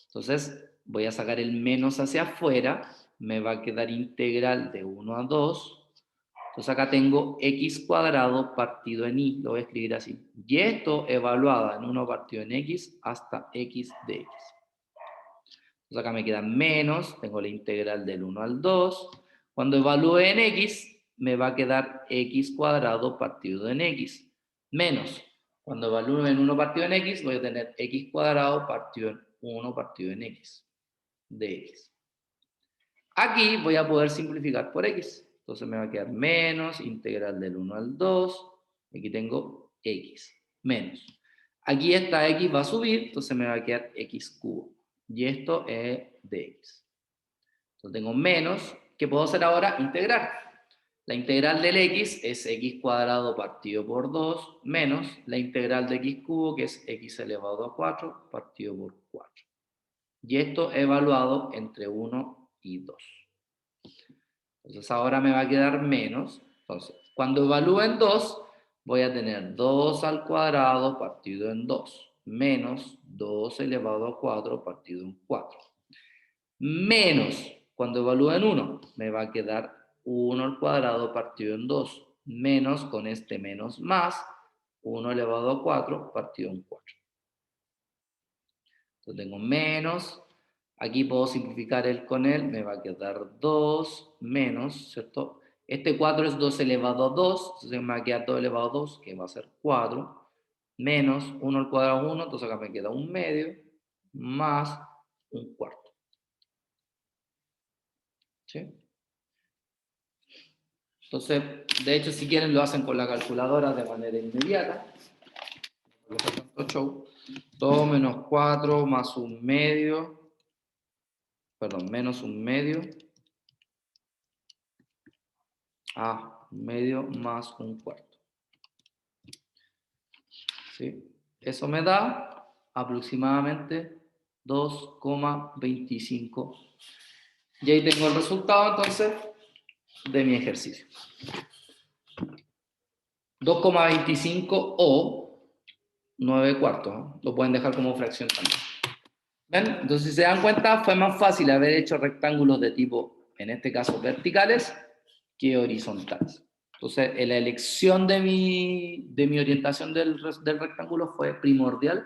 Entonces, voy a sacar el menos hacia afuera, me va a quedar integral de 1 a 2. Entonces acá tengo x cuadrado partido en y, lo voy a escribir así. Y esto evaluada en 1 partido en x hasta x de x. Entonces acá me queda menos, tengo la integral del 1 al 2. Cuando evalúe en x, me va a quedar x cuadrado partido en x. Menos, cuando evalúe en 1 partido en x, voy a tener x cuadrado partido en 1 partido en x de x. Aquí voy a poder simplificar por x. Entonces me va a quedar menos integral del 1 al 2. Aquí tengo x, menos. Aquí esta x va a subir, entonces me va a quedar x cubo. Y esto es de x. Entonces tengo menos, ¿qué puedo hacer ahora? Integrar. La integral del x es x cuadrado partido por 2, menos la integral de x cubo, que es x elevado a 4 partido por 4. Y esto evaluado entre 1 y 2. Entonces ahora me va a quedar menos. Entonces, cuando evalúe en 2, voy a tener 2 al cuadrado partido en 2, menos 2 elevado a 4 partido en 4. Menos, cuando evalúe en 1, me va a quedar 1 al cuadrado partido en 2, menos con este menos más, 1 elevado a 4 partido en 4. Entonces tengo menos, aquí puedo simplificar el con él, me va a quedar 2 menos, ¿cierto? Este 4 es 2 elevado a 2, entonces me va a quedar 2 elevado a 2, que va a ser 4, menos 1 al cuadrado 1, entonces acá me queda 1 medio, más 1 cuarto. ¿Sí? Entonces, de hecho, si quieren lo hacen con la calculadora de manera inmediata. 2 menos 4 más 1 medio perdón, menos 1/2 a 1/2 más 1/4. ¿Sí? Eso me da aproximadamente 2,25. Y ahí tengo el resultado entonces de mi ejercicio. 2,25 o 9/4, ¿no? Lo pueden dejar como fracción también. ¿Ven? Entonces, si se dan cuenta, fue más fácil haber hecho rectángulos de tipo, en este caso, verticales, que horizontales. Entonces, la elección de mi orientación del rectángulo fue primordial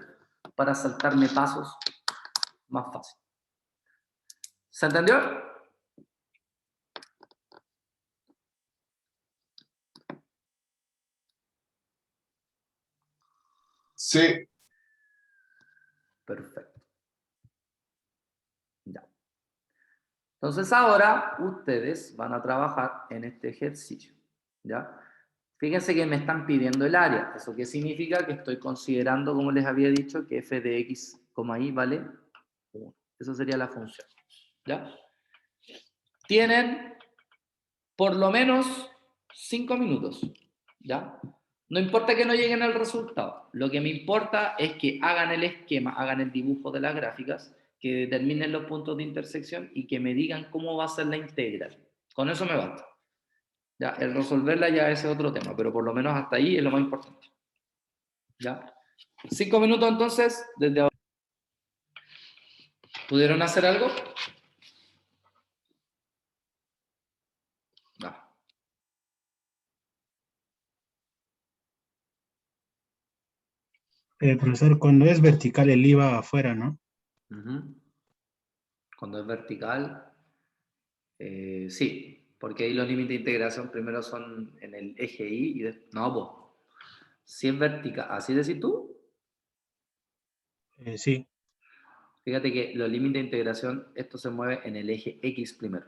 para saltarme pasos más fácil. ¿Se entendió? Sí, Perfecto. Ya. Entonces ahora ustedes van a trabajar en este ejercicio. ¿Ya? Fíjense que me están pidiendo el área. ¿Eso qué significa? Que estoy considerando, como les había dicho, que f de x, y vale 1. Esa sería la función. ¿Ya? Tienen por lo menos 5 minutos. ¿Ya? No importa que no lleguen al resultado. Lo que me importa es que hagan el esquema, hagan el dibujo de las gráficas, que determinen los puntos de intersección y que me digan cómo va a ser la integral. Con eso me basta. Ya, el resolverla ya ese es otro tema, pero por lo menos hasta ahí es lo más importante. ¿Ya? 5 minutos entonces, desde ahora. ¿Pudieron hacer algo? No. Profesor, cuando es vertical el I va afuera, ¿no? Cuando es vertical, sí, porque ahí los límites de integración primero son en el eje Y y no, pues. Si es vertical, ¿así decís tú? Sí. Fíjate que los límites de integración, esto se mueve en el eje X primero.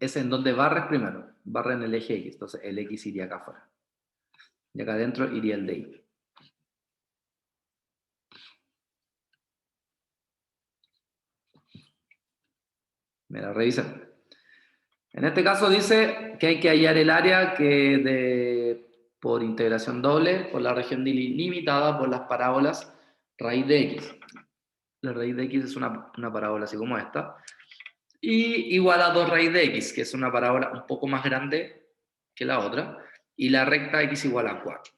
Es en donde barres primero, barre en el eje X, entonces el X iría acá afuera. Y acá adentro iría el de Y. Mira, revisa. En este caso dice que hay que hallar el área por integración doble, por la región limitada, por las parábolas raíz de X. La raíz de X es una parábola así como esta. Y igual a 2 raíz de X, que es una parábola un poco más grande que la otra. Y la recta X igual a 4.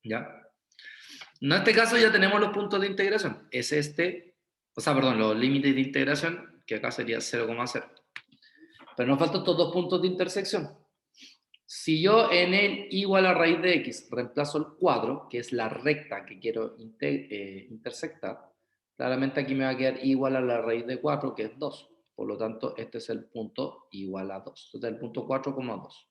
¿Ya? En este caso ya tenemos los puntos de integración. Es los límites de integración, que acá sería 0,0. Pero nos faltan estos dos puntos de intersección. Si yo en el igual a raíz de x reemplazo el cuadro, que es la recta que quiero intersectar, claramente aquí me va a quedar igual a la raíz de 4, que es 2. Por lo tanto, este es el punto igual a 2. Entonces, el punto 4,2.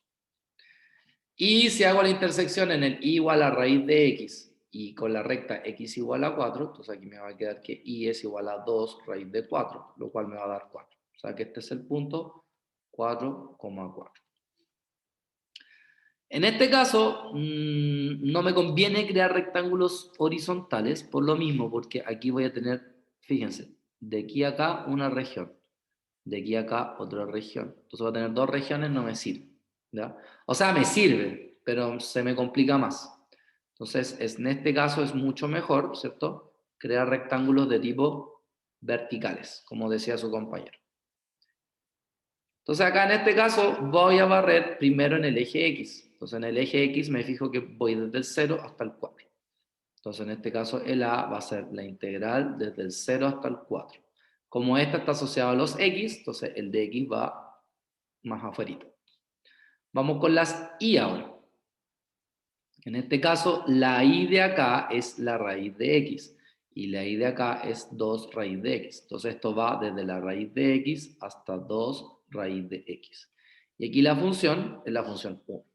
Y si hago la intersección en el igual a raíz de x y con la recta x igual a 4, entonces aquí me va a quedar que y es igual a 2 raíz de 4, lo cual me va a dar 4. O sea que este es el punto 4,4. En este caso, no me conviene crear rectángulos horizontales por lo mismo, porque aquí voy a tener, fíjense, de aquí a acá una región, de aquí a acá otra región. Entonces voy a tener dos regiones, no me sirve. ¿Ya? O sea, me sirve, pero se me complica más. Entonces, en este caso es mucho mejor, ¿cierto? Crear rectángulos de tipo verticales, como decía su compañero. Entonces acá en este caso voy a barrer primero en el eje X. Entonces en el eje X me fijo que voy desde el 0 hasta el 4. Entonces en este caso el A va a ser la integral desde el 0 hasta el 4. Como esta está asociada a los X, entonces el de X va más afuera. Vamos con las Y ahora. En este caso la Y de acá es la raíz de X. Y la Y de acá es 2 raíz de X. Entonces esto va desde la raíz de X hasta 2 raíz de X. Y aquí la función es la función 1.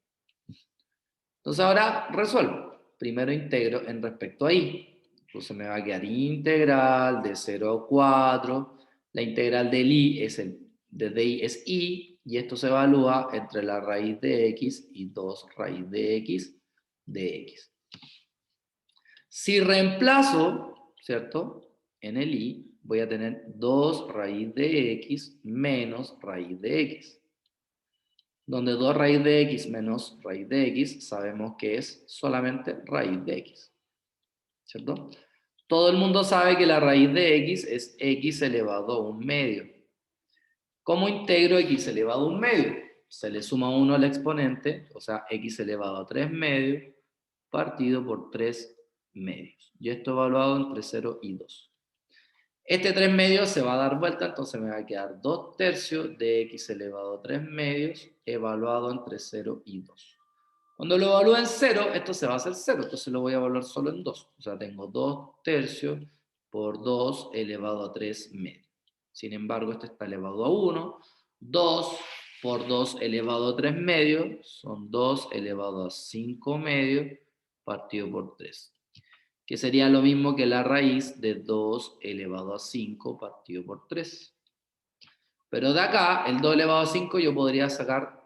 Entonces ahora resuelvo. Primero integro en respecto a y. Entonces me va a quedar integral de 0 a 4. La integral del y desde y es y, y esto se evalúa entre la raíz de x y 2 raíz de x de x. Si reemplazo, ¿cierto? En el y, voy a tener 2 raíz de x menos raíz de x. Donde 2 raíz de x menos raíz de x sabemos que es solamente raíz de x. ¿Cierto? Todo el mundo sabe que la raíz de x es x elevado a 1/2. ¿Cómo integro x elevado a 1/2? Se le suma 1 al exponente, o sea, x elevado a 3/2 partido por 3/2. Y esto evaluado entre 0 y 2. Este 3/2 se va a dar vuelta, entonces me va a quedar 2/3 de x elevado a 3/2 evaluado entre 0 y 2. Cuando lo evalúe en 0, esto se va a hacer 0, entonces lo voy a evaluar solo en 2. O sea, tengo 2/3 por 2 elevado a 3/2. Sin embargo, esto está elevado a 1. 2 por 2 elevado a 3/2 son 2 elevado a 5/2 partido por 3. Que sería lo mismo que la raíz de 2 elevado a 5 partido por 3. Pero de acá, el 2 elevado a 5 yo podría sacar,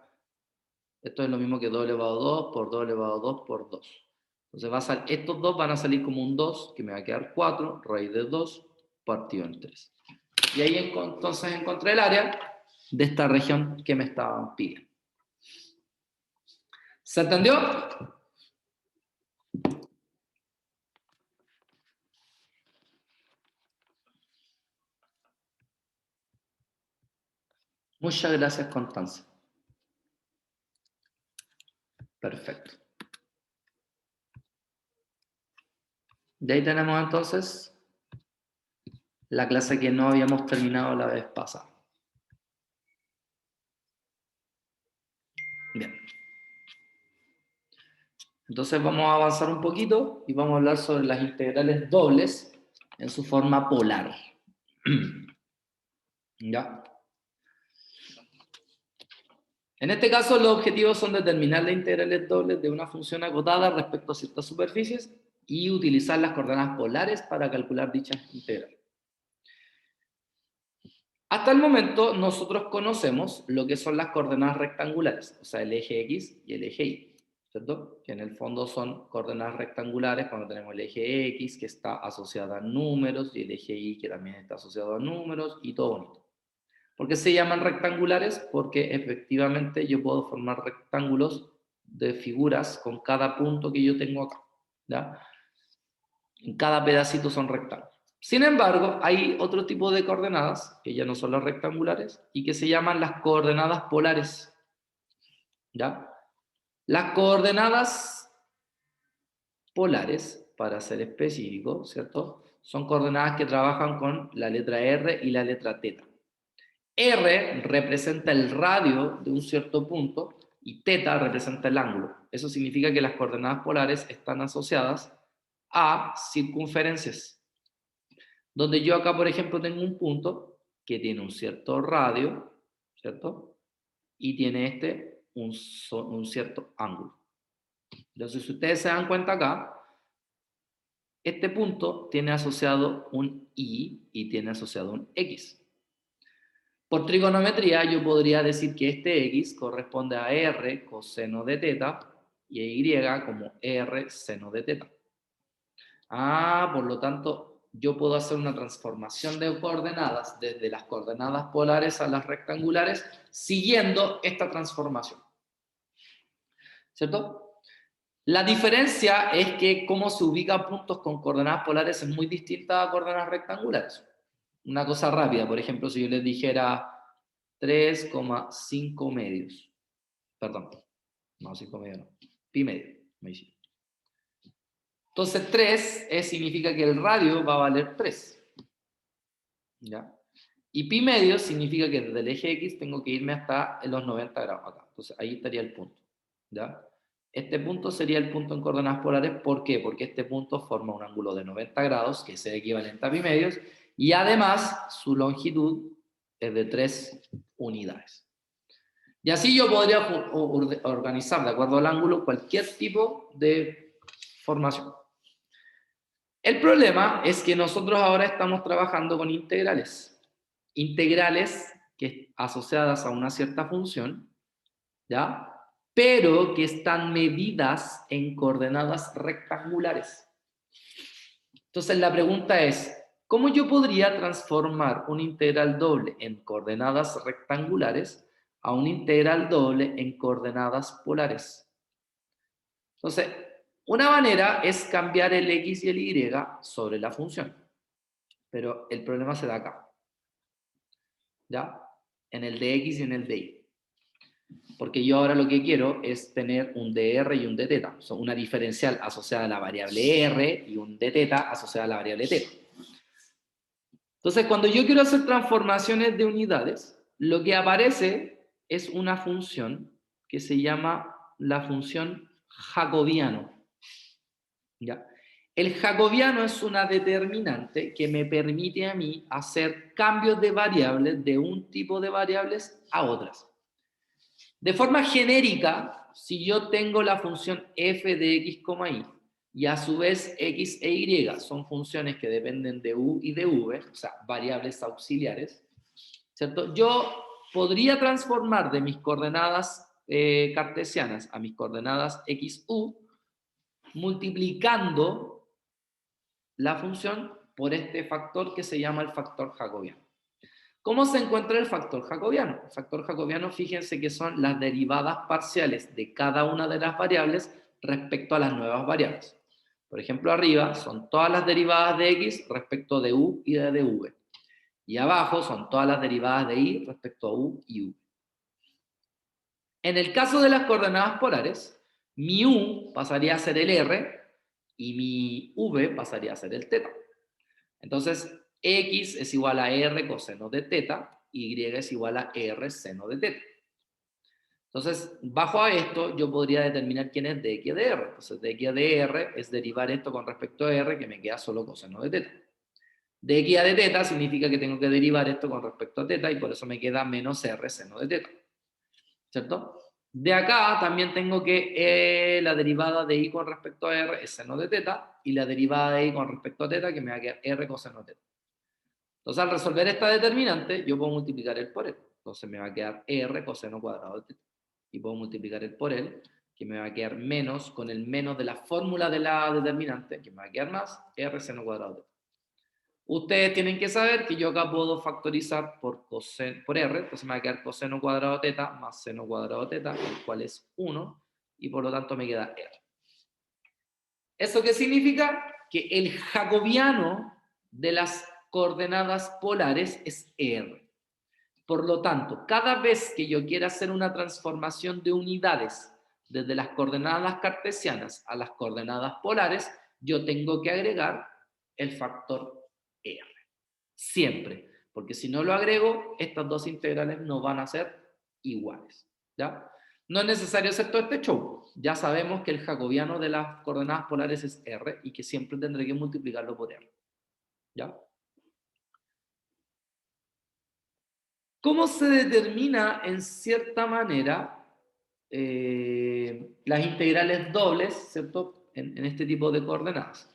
esto es lo mismo que 2 elevado a 2 por 2 elevado a 2 por 2. Entonces estos dos van a salir como un 2, que me va a quedar 4, raíz de 2 partido en 3. Y ahí entonces encontré el área de esta región que me estaban pidiendo. ¿Se entendió? Muchas gracias, Constanza. Perfecto. De ahí tenemos entonces la clase que no habíamos terminado la vez pasada. Bien. Entonces vamos a avanzar un poquito y vamos a hablar sobre las integrales dobles en su forma polar. ¿Ya? En este caso los objetivos son determinar las integrales dobles de una función acotada respecto a ciertas superficies y utilizar las coordenadas polares para calcular dichas integrales. Hasta el momento nosotros conocemos lo que son las coordenadas rectangulares, o sea, el eje X y el eje Y, ¿cierto? Que en el fondo son coordenadas rectangulares cuando tenemos el eje X que está asociado a números y el eje Y que también está asociado a números y todo bonito. ¿Por qué se llaman rectangulares? Porque efectivamente yo puedo formar rectángulos de figuras con cada punto que yo tengo acá, ¿ya? En cada pedacito son rectángulos. Sin embargo, hay otro tipo de coordenadas, que ya no son las rectangulares, y que se llaman las coordenadas polares, ¿ya? Las coordenadas polares, para ser específico, ¿cierto? Son coordenadas que trabajan con la letra R y la letra θ. R representa el radio de un cierto punto y θ representa el ángulo. Eso significa que las coordenadas polares están asociadas a circunferencias. Donde yo acá, por ejemplo, tengo un punto que tiene un cierto radio, ¿cierto? Y tiene un cierto ángulo. Entonces, si ustedes se dan cuenta acá, este punto tiene asociado un Y y tiene asociado un X. Por trigonometría, yo podría decir que este X corresponde a R coseno de θ y a Y como R seno de θ. Por lo tanto, yo puedo hacer una transformación de coordenadas desde las coordenadas polares a las rectangulares siguiendo esta transformación. ¿Cierto? La diferencia es que cómo se ubican puntos con coordenadas polares es muy distinta a coordenadas rectangulares. Una cosa rápida, por ejemplo, si yo les dijera 3,5 medios. Perdón, no, 5 medios no. Pi medio, me dice. Entonces 3 significa que el radio va a valer 3. ¿Ya? Y pi medio significa que desde el eje X tengo que irme hasta los 90 grados acá. Entonces ahí estaría el punto. ¿Ya? Este punto sería el punto en coordenadas polares. ¿Por qué? Porque este punto forma un ángulo de 90 grados, que es el equivalente a pi medios, y además su longitud es de 3 unidades. Y así yo podría organizar, de acuerdo al ángulo, cualquier tipo de formación. El problema es que nosotros ahora estamos trabajando con integrales. Integrales que asociadas a una cierta función, ¿ya? Pero que están medidas en coordenadas rectangulares. Entonces la pregunta es, ¿Cómo yo podría transformar una integral doble en coordenadas rectangulares a una integral doble en coordenadas polares? Entonces, una manera es cambiar el x y el y sobre la función. Pero el problema se da acá. ¿Ya? En el de x y en el de y. Porque yo ahora lo que quiero es tener un dr y un dθ. O sea, una diferencial asociada a la variable r y un dθ asociada a la variable θ. Entonces, cuando yo quiero hacer transformaciones de unidades, lo que aparece es una función que se llama la función jacobiano. ¿Ya? El jacobiano es una determinante que me permite a mí hacer cambios de variables de un tipo de variables a otras. De forma genérica, si yo tengo la función f de x, y, y a su vez x e y son funciones que dependen de u y de v, o sea, variables auxiliares, ¿cierto? Yo podría transformar de mis coordenadas cartesianas a mis coordenadas x, u, multiplicando la función por este factor que se llama el factor jacobiano. ¿Cómo se encuentra el factor jacobiano? El factor jacobiano, fíjense que son las derivadas parciales de cada una de las variables respecto a las nuevas variables. Por ejemplo, arriba son todas las derivadas de x respecto de u y de v. Y abajo son todas las derivadas de y respecto a u y v. En el caso de las coordenadas polares, mi u pasaría a ser el r y mi v pasaría a ser el θ. Entonces, x es igual a r coseno de θ, y es igual a r seno de θ. Entonces, bajo a esto, yo podría determinar quién es dx de r. Entonces, dx de r es derivar esto con respecto a r, que me queda solo coseno de θ. dx de θ significa que tengo que derivar esto con respecto a θ, y por eso me queda menos r seno de θ. ¿Cierto? De acá también tengo que la derivada de y con respecto a r es seno de θ, y la derivada de y con respecto a θ, que me va a quedar r coseno de θ. Entonces, al resolver esta determinante, yo puedo multiplicar el por él. Entonces me va a quedar r coseno cuadrado de θ. Y puedo multiplicar el por él, que me va a quedar menos, con el menos de la fórmula de la determinante, que me va a quedar más, r seno cuadrado de θ. Ustedes tienen que saber que yo acá puedo factorizar por r, entonces me va a quedar coseno cuadrado de θ más seno cuadrado de θ, el cual es 1, y por lo tanto me queda r. ¿Eso qué significa? Que el jacobiano de las coordenadas polares es r. Por lo tanto, cada vez que yo quiera hacer una transformación de unidades desde las coordenadas cartesianas a las coordenadas polares, yo tengo que agregar el factor r. Siempre. Porque si no lo agrego, estas dos integrales no van a ser iguales. ¿Ya? No es necesario hacer todo este show. Ya sabemos que el jacobiano de las coordenadas polares es r y que siempre tendré que multiplicarlo por r. ¿Ya? ¿Cómo se determina, en cierta manera, las integrales dobles, ¿cierto?, en este tipo de coordenadas?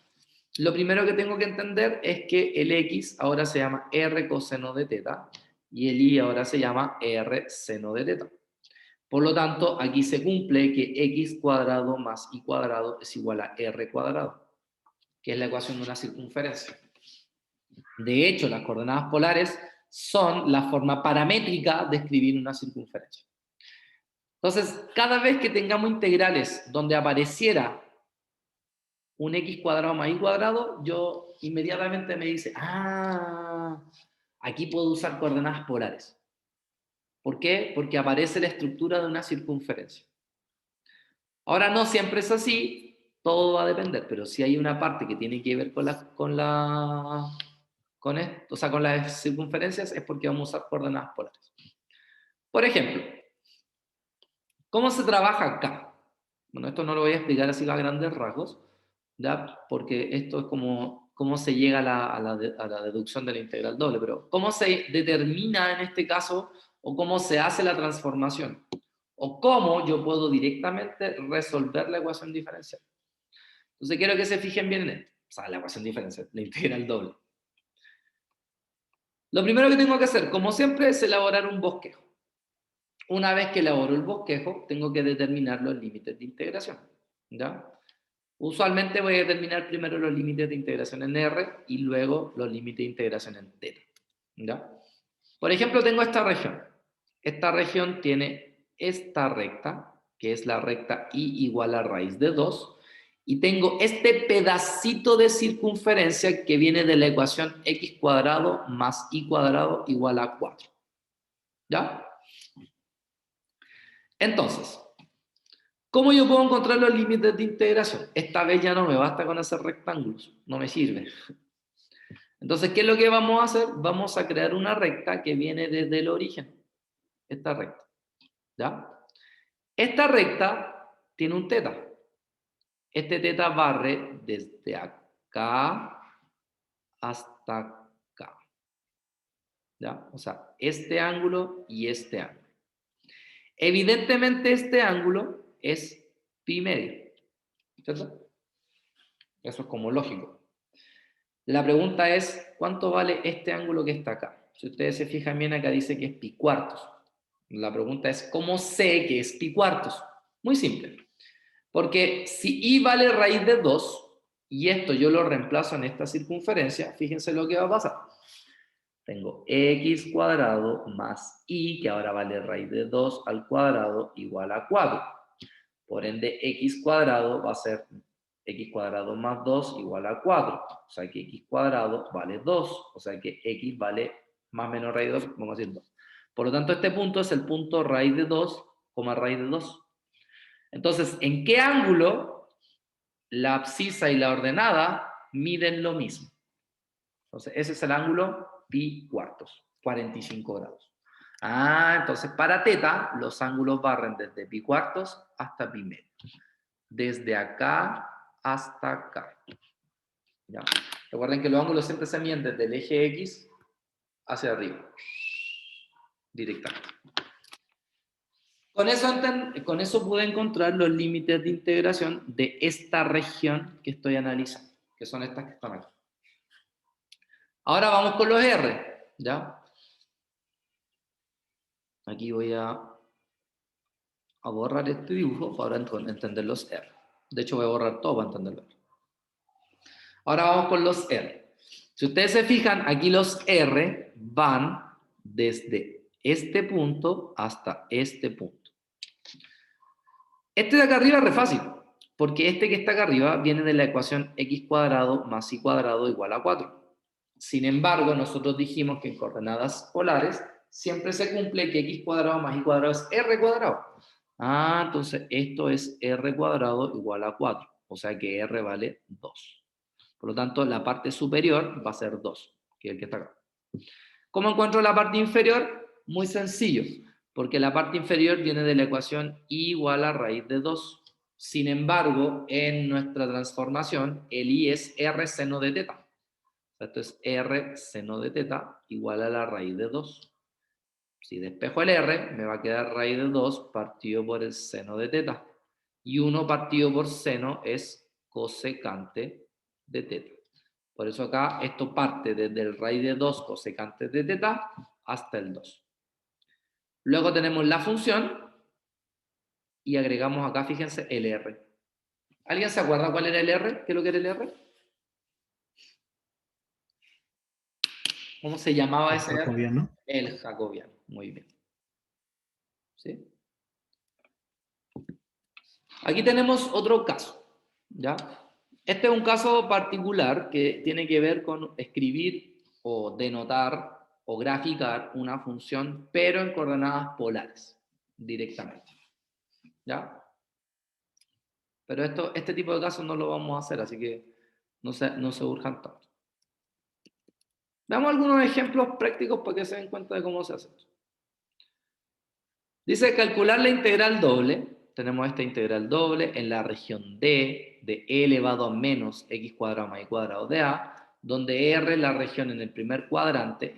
Lo primero que tengo que entender es que el x ahora se llama r coseno de θ y el y ahora se llama r seno de θ. Por lo tanto, aquí se cumple que x cuadrado más y cuadrado es igual a r cuadrado, que es la ecuación de una circunferencia. De hecho, las coordenadas polares son la forma paramétrica de escribir una circunferencia. Entonces, cada vez que tengamos integrales donde apareciera un x cuadrado más y cuadrado, yo inmediatamente me dice, aquí puedo usar coordenadas polares. ¿Por qué? Porque aparece la estructura de una circunferencia. Ahora, no siempre es así, todo va a depender, pero si hay una parte que tiene que ver con las circunferencias, es porque vamos a usar coordenadas polares. Por ejemplo, ¿cómo se trabaja acá? Bueno, esto no lo voy a explicar así a grandes rasgos, ¿ya? Porque esto es como cómo se llega a la deducción de la integral doble, pero ¿cómo se determina en este caso o cómo se hace la transformación? O cómo yo puedo directamente resolver la ecuación diferencial. Entonces quiero que se fijen bien en esto. O sea, la ecuación diferencial, la integral doble. Lo primero que tengo que hacer, como siempre, es elaborar un bosquejo. Una vez que elaboro el bosquejo, tengo que determinar los límites de integración. ¿Ya? Usualmente voy a determinar primero los límites de integración en R y luego los límites de integración en θ. ¿Ya? Por ejemplo, tengo esta región. Esta región tiene esta recta, que es la recta y igual a raíz de 2, y tengo este pedacito de circunferencia que viene de la ecuación x cuadrado más y cuadrado igual a 4. ¿Ya? Entonces, ¿cómo yo puedo encontrar los límites de integración? Esta vez ya no me basta con hacer rectángulos, no me sirve. Entonces, ¿qué es lo que vamos a hacer? Vamos a crear una recta que viene desde el origen. Esta recta. ¿Ya? Esta recta tiene un θ. Este θ barre desde acá hasta acá. ¿Ya? O sea, este ángulo y este ángulo. Evidentemente este ángulo es pi medio. ¿Cierto? Eso es como lógico. La pregunta es, ¿cuánto vale este ángulo que está acá? Si ustedes se fijan bien, acá dice que es pi cuartos. La pregunta es, ¿cómo sé que es pi cuartos? Muy simple. Porque si i vale raíz de 2, y esto yo lo reemplazo en esta circunferencia, fíjense lo que va a pasar. Tengo x cuadrado más i, que ahora vale raíz de 2 al cuadrado, igual a 4. Por ende, x cuadrado va a ser x cuadrado más 2 igual a 4. O sea que x cuadrado vale 2. O sea que x vale más menos raíz de 2, vamos a decir 2. Por lo tanto, este punto es el punto raíz de 2, raíz de 2. Entonces, ¿en qué ángulo la abscisa y la ordenada miden lo mismo? Entonces, ese es el ángulo pi cuartos, 45 grados. Entonces para θ, los ángulos barren desde pi cuartos hasta pi medio. Desde acá hasta acá. ¿Ya? Recuerden que los ángulos siempre se miden desde el eje X hacia arriba. Directamente. Con eso pude encontrar los límites de integración de esta región que estoy analizando, que son estas que están aquí. Ahora vamos con los R, ¿ya? Aquí voy a borrar este dibujo para entender los R. De hecho, voy a borrar todo para entenderlo. Ahora vamos con los R. Si ustedes se fijan, aquí los R van desde este punto hasta este punto. Este de acá arriba es re fácil, porque este que está acá arriba viene de la ecuación x cuadrado más y cuadrado igual a 4. Sin embargo, nosotros dijimos que en coordenadas polares siempre se cumple que x cuadrado más y cuadrado es r cuadrado. Entonces esto es r cuadrado igual a 4, o sea que r vale 2. Por lo tanto, la parte superior va a ser 2, que es el que está acá. ¿Cómo encuentro la parte inferior? Muy sencillo, porque la parte inferior viene de la ecuación i igual a raíz de 2. Sin embargo, en nuestra transformación, el i es r seno de θ. Esto es r seno de θ igual a la raíz de 2. Si despejo el r, me va a quedar raíz de 2 partido por el seno de θ. Y 1 partido por seno es cosecante de θ. Por eso acá esto parte desde el raíz de 2 cosecante de θ hasta el 2. Luego tenemos la función y agregamos acá, fíjense, el r. ¿Alguien se acuerda cuál era el r? ¿Qué es lo que era el r? ¿Cómo se llamaba ese r? Jacobiano. El jacobiano. Muy bien. ¿Sí? Aquí tenemos otro caso. ¿Ya? Este es un caso particular que tiene que ver con escribir o denotar o graficar una función, pero en coordenadas polares, directamente. ¿Ya? Pero este tipo de casos no lo vamos a hacer, así que no se urjan tanto. Veamos algunos ejemplos prácticos para que se den cuenta de cómo se hace esto. Dice calcular la integral doble. Tenemos esta integral doble en la región D de e elevado a menos x cuadrado más y cuadrado de a, donde R es la región en el primer cuadrante,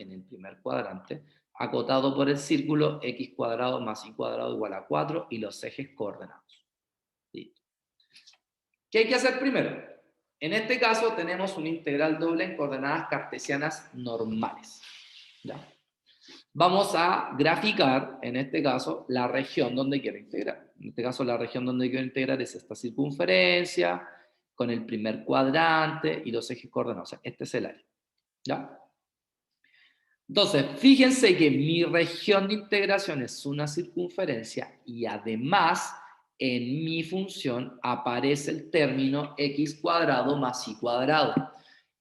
acotado por el círculo x cuadrado más y cuadrado igual a 4 y los ejes coordenados. ¿Listo? ¿Qué hay que hacer primero? En este caso tenemos una integral doble en coordenadas cartesianas normales. ¿Ya? Vamos a graficar, en este caso, la región donde quiero integrar. En este caso, la región donde quiero integrar es esta circunferencia, con el primer cuadrante y los ejes coordenados. O sea, este es el área. ¿Ya? Entonces, fíjense que mi región de integración es una circunferencia y además en mi función aparece el término x cuadrado más y cuadrado.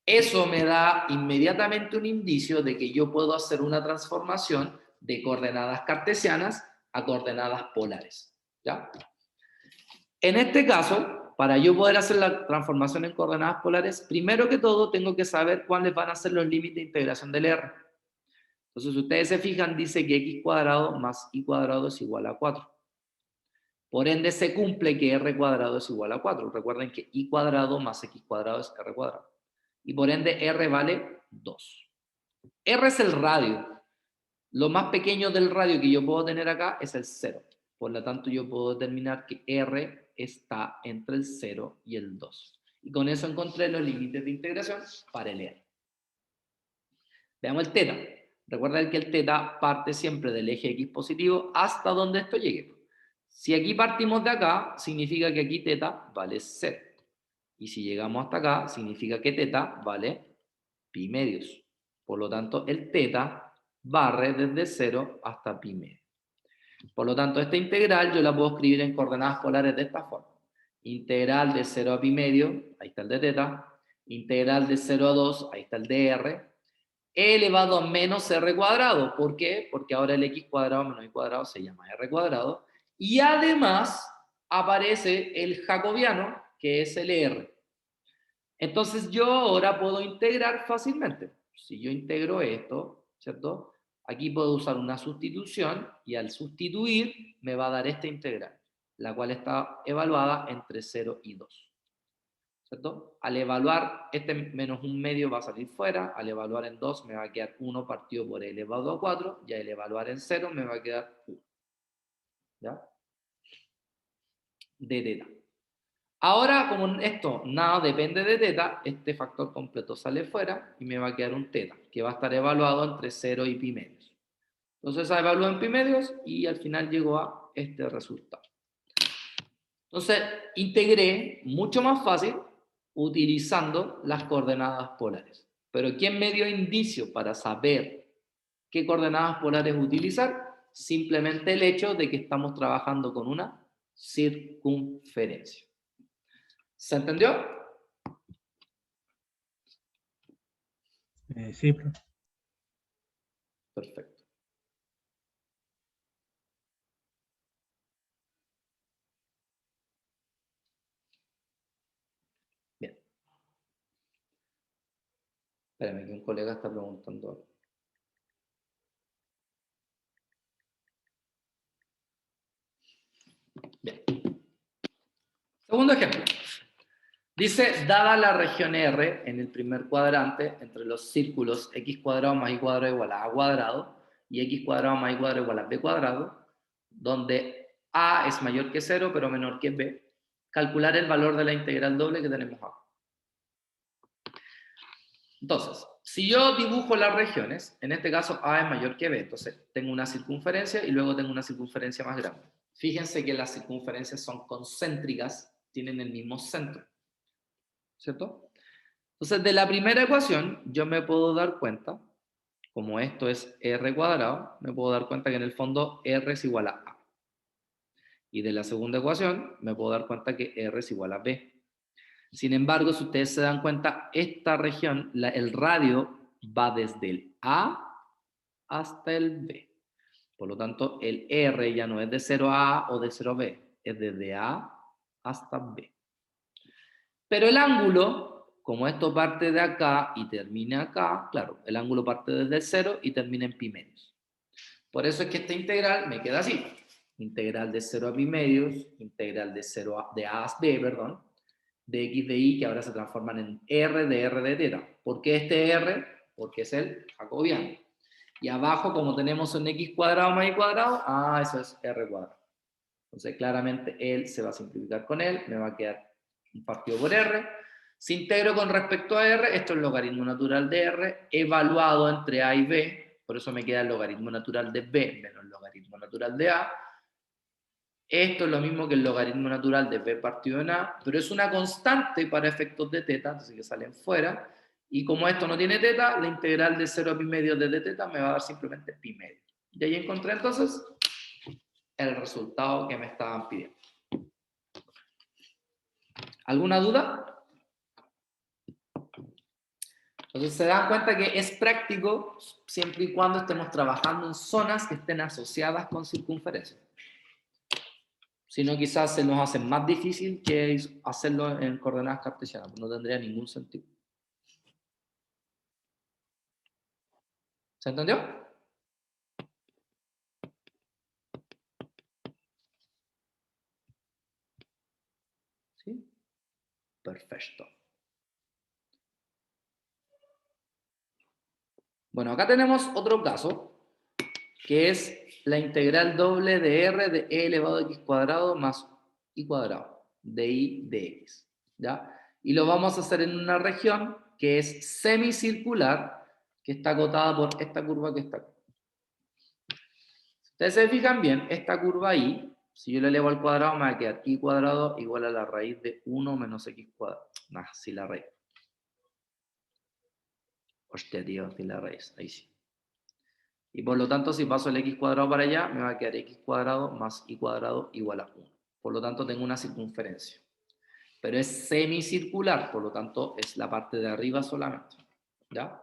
Eso me da inmediatamente un indicio de que yo puedo hacer una transformación de coordenadas cartesianas a coordenadas polares. ¿Ya? En este caso, para yo poder hacer la transformación en coordenadas polares, primero que todo tengo que saber cuáles van a ser los límites de integración del R. Entonces, si ustedes se fijan, dice que x cuadrado más y cuadrado es igual a 4. Por ende, se cumple que r cuadrado es igual a 4. Recuerden que y cuadrado más x cuadrado es r cuadrado. Y por ende, r vale 2. R es el radio. Lo más pequeño del radio que yo puedo tener acá es el 0. Por lo tanto, yo puedo determinar que r está entre el 0 y el 2. Y con eso encontré los límites de integración para el r. Veamos el teta. Recuerden que el teta parte siempre del eje x positivo hasta donde esto llegue. Si aquí partimos de acá, significa que aquí teta vale 0. Y si llegamos hasta acá, significa que teta vale pi medios. Por lo tanto, el teta barre desde 0 hasta pi medio. Por lo tanto, esta integral yo la puedo escribir en coordenadas polares de esta forma. Integral de 0 a pi medio, ahí está el de teta. Integral de 0 a 2, ahí está el de r. E elevado a menos r cuadrado. ¿Por qué? Porque ahora el x cuadrado menos y cuadrado se llama r cuadrado. Y además aparece el jacobiano, que es el r. Entonces yo ahora puedo integrar fácilmente. Si yo integro esto, ¿cierto? Aquí puedo usar una sustitución y al sustituir me va a dar esta integral, la cual está evaluada entre 0 y 2. ¿Cierto? Al evaluar, este menos un medio va a salir fuera, al evaluar en 2 me va a quedar 1 partido por e elevado a 4, y al evaluar en 0 me va a quedar 1. ¿Ya? De teta. Ahora, como esto nada depende de teta, este factor completo sale fuera y me va a quedar un teta, que va a estar evaluado entre 0 y pi medios. Entonces, se evalúa en pi medios y al final llegó a este resultado. Entonces, integré mucho más fácil utilizando las coordenadas polares. Pero ¿quién me dio indicio para saber qué coordenadas polares utilizar? Simplemente el hecho de que estamos trabajando con una circunferencia. ¿Se entendió? Sí, profe. Perfecto. Bien. Espérame, que un colega está preguntando. Bien. Segundo ejemplo. Dice, dada la región R en el primer cuadrante entre los círculos x cuadrado más y cuadrado igual a cuadrado y x cuadrado más y cuadrado igual a b cuadrado, donde a es mayor que 0 pero menor que b, calcular el valor de la integral doble que tenemos acá. Entonces, si yo dibujo las regiones, en este caso a es mayor que b, entonces tengo una circunferencia y luego tengo una circunferencia más grande. Fíjense que las circunferencias son concéntricas, tienen el mismo centro. ¿Cierto? Entonces, de la primera ecuación, yo me puedo dar cuenta, como esto es r cuadrado, me puedo dar cuenta que en el fondo r es igual a a. Y de la segunda ecuación, me puedo dar cuenta que r es igual a b. Sin embargo, si ustedes se dan cuenta, esta región, el radio va desde el a hasta el b. Por lo tanto, el r ya no es de 0 a a o de 0 a b, es desde a hasta b. Pero el ángulo, como esto parte de acá y termina acá, claro, el ángulo parte desde el 0 y termina en pi medios. Por eso es que esta integral me queda así. Integral de 0 a pi medios, integral de, 0 a, de a a b, perdón, de x de y, que ahora se transforman en r de teta. ¿Por qué este r? Porque es el jacobiano. Y abajo, como tenemos un x cuadrado más y cuadrado, eso es r cuadrado. Entonces, claramente, él se va a simplificar con él, me va a quedar un partido por r. Si integro con respecto a r, esto es el logaritmo natural de r, evaluado entre a y b, por eso me queda el logaritmo natural de b menos el logaritmo natural de a, Esto es lo mismo que el logaritmo natural de b partido en a, pero es una constante para efectos de teta, entonces que salen fuera. Y como esto no tiene teta, la integral de 0 a pi medio de teta me va a dar simplemente pi medio. Y ahí encontré entonces el resultado que me estaban pidiendo. ¿Alguna duda? Entonces se dan cuenta que es práctico siempre y cuando estemos trabajando en zonas que estén asociadas con circunferencia. Si no, quizás se nos hace más difícil que hacerlo en coordenadas cartesianas, no tendría ningún sentido. ¿Se entendió? ¿Sí? Perfecto. Bueno, acá tenemos otro caso, que es la integral doble de r de e elevado a x cuadrado más y cuadrado, de y de x. ¿Ya? Y lo vamos a hacer en una región que es semicircular, que está acotada por esta curva que está acá. Si ustedes se fijan bien, esta curva ahí, si yo la elevo al cuadrado, me va a quedar y cuadrado igual a la raíz de 1 menos x cuadrado. Nah, sí, la raíz. Hostia, tío, sí, la raíz. Ahí sí. Y por lo tanto, si paso el x cuadrado para allá, me va a quedar x cuadrado más y cuadrado igual a 1. Por lo tanto, tengo una circunferencia. Pero es semicircular, por lo tanto, es la parte de arriba solamente. ¿Ya?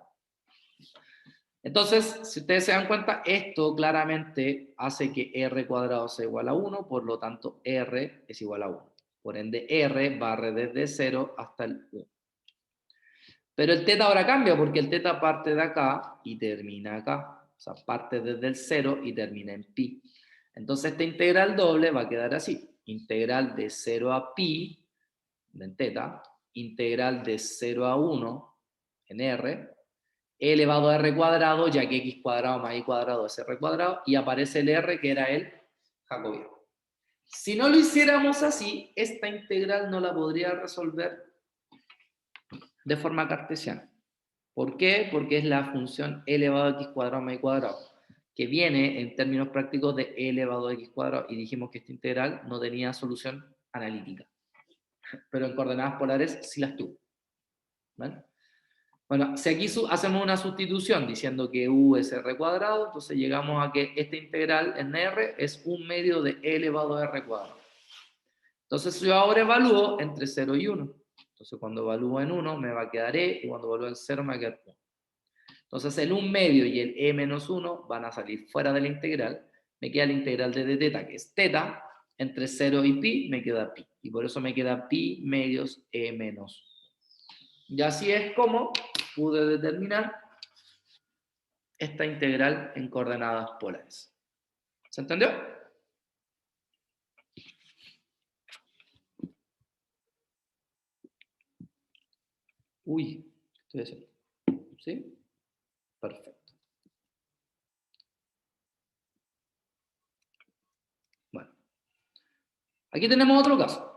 Entonces, si ustedes se dan cuenta, esto claramente hace que r cuadrado sea igual a 1, por lo tanto, r es igual a 1. Por ende, r barre desde 0 hasta el 1. Pero el teta ahora cambia, porque el teta parte de acá y termina acá. O sea, parte desde el 0 y termina en pi. Entonces, esta integral doble va a quedar así. Integral de 0 a pi, en teta, integral de 0 a 1 en r, elevado a r cuadrado, ya que x cuadrado más y cuadrado es r cuadrado, y aparece el r que era el jacobiano. Si no lo hiciéramos así, esta integral no la podría resolver de forma cartesiana. ¿Por qué? Porque es la función e elevado a x cuadrado más y cuadrado, que viene en términos prácticos de e elevado a x cuadrado, y dijimos que esta integral no tenía solución analítica, pero en coordenadas polares sí las tuvo. ¿Vale? Bueno, si aquí hacemos una sustitución diciendo que u es r cuadrado, entonces llegamos a que esta integral en r es 1 medio de e elevado a r cuadrado. Entonces yo ahora evalúo entre 0 y 1. Entonces cuando evalúo en 1 me va a quedar e, y cuando evalúo en 0 me va a quedar 1. Entonces el 1 medio y el e menos 1 van a salir fuera de la integral. Me queda la integral de teta, que es teta. Entre 0 y pi me queda pi. Y por eso me queda pi medios e menos 1. Y así es como pude determinar esta integral en coordenadas polares. ¿Se entendió? Uy, ¿qué estoy haciendo? ¿Sí? Perfecto. Bueno. Aquí tenemos otro caso.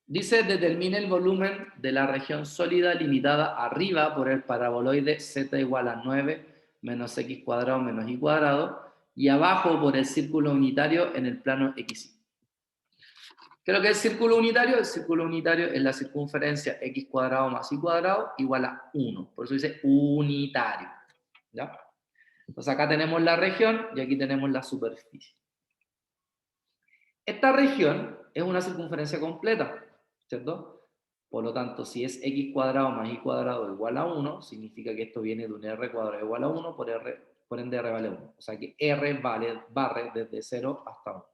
Dice, determine el volumen de la región sólida limitada arriba por el paraboloide z igual a 9 menos x cuadrado menos y cuadrado, y abajo por el círculo unitario en el plano x. ¿Qué es lo que es el círculo unitario? El círculo unitario es la circunferencia x cuadrado más y cuadrado igual a 1. Por eso dice unitario. ¿Ya? Entonces acá tenemos la región y aquí tenemos la superficie. Esta región es una circunferencia completa, ¿cierto? Por lo tanto, si es x cuadrado más y cuadrado igual a 1, significa que esto viene de un r cuadrado igual a 1, por ende r vale 1. O sea que r barre desde 0 hasta 1.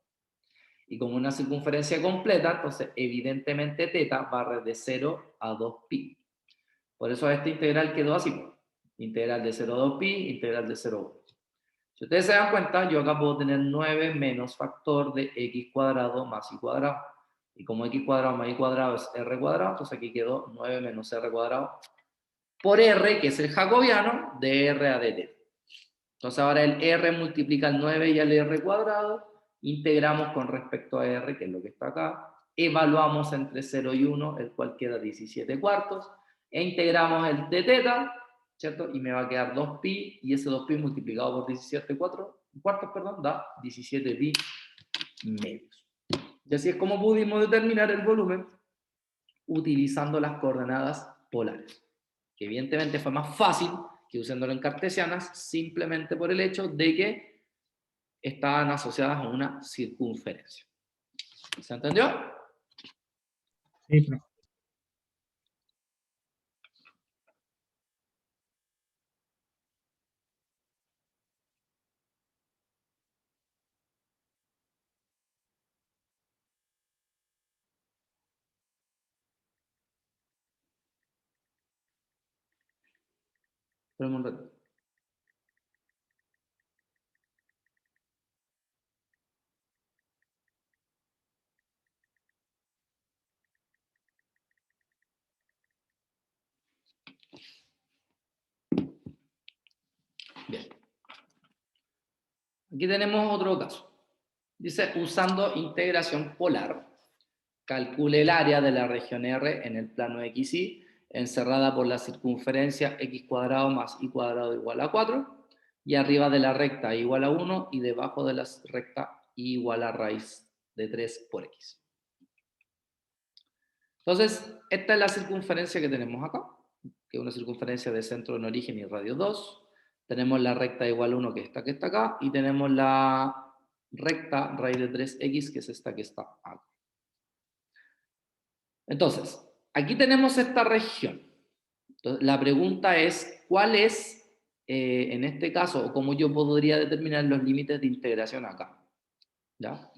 Y como una circunferencia completa, entonces evidentemente teta barre de 0 a 2pi. Por eso esta integral quedó así. Integral de 0 a 2pi, integral de 0 a 1. Si ustedes se dan cuenta, yo acá puedo tener 9 menos factor de x cuadrado más y cuadrado. Y como x cuadrado más y cuadrado es r cuadrado, entonces aquí quedó 9 menos r cuadrado por r, que es el jacobiano, de r a dt. Entonces ahora el r multiplica el 9 y el r cuadrado, integramos con respecto a r, que es lo que está acá, evaluamos entre 0 y 1, el cual queda 17 cuartos, e integramos el de teta, ¿cierto? Y me va a quedar 2pi, y ese 2pi multiplicado por 17 cuartos, perdón, da 17pi medios. Y así es como pudimos determinar el volumen utilizando las coordenadas polares. Que evidentemente fue más fácil que usándolo en cartesianas, simplemente por el hecho de que estaban asociadas a una circunferencia. ¿Se entendió? Sí, profe. Espérame un rato. Bien. Aquí tenemos otro caso. Dice, usando integración polar, calcule el área de la región R en el plano XY, encerrada por la circunferencia x cuadrado más y cuadrado igual a 4, y arriba de la recta igual a 1, y debajo de la recta igual a raíz de 3 por x. Entonces, esta es la circunferencia que tenemos acá, que es una circunferencia de centro en origen y radio 2. Tenemos la recta igual a 1, que está acá, y tenemos la recta raíz de 3x, que es esta que está acá. Entonces, aquí tenemos esta región. Entonces, la pregunta es, ¿cuál es, en este caso, o cómo yo podría determinar los límites de integración acá? ¿Ya?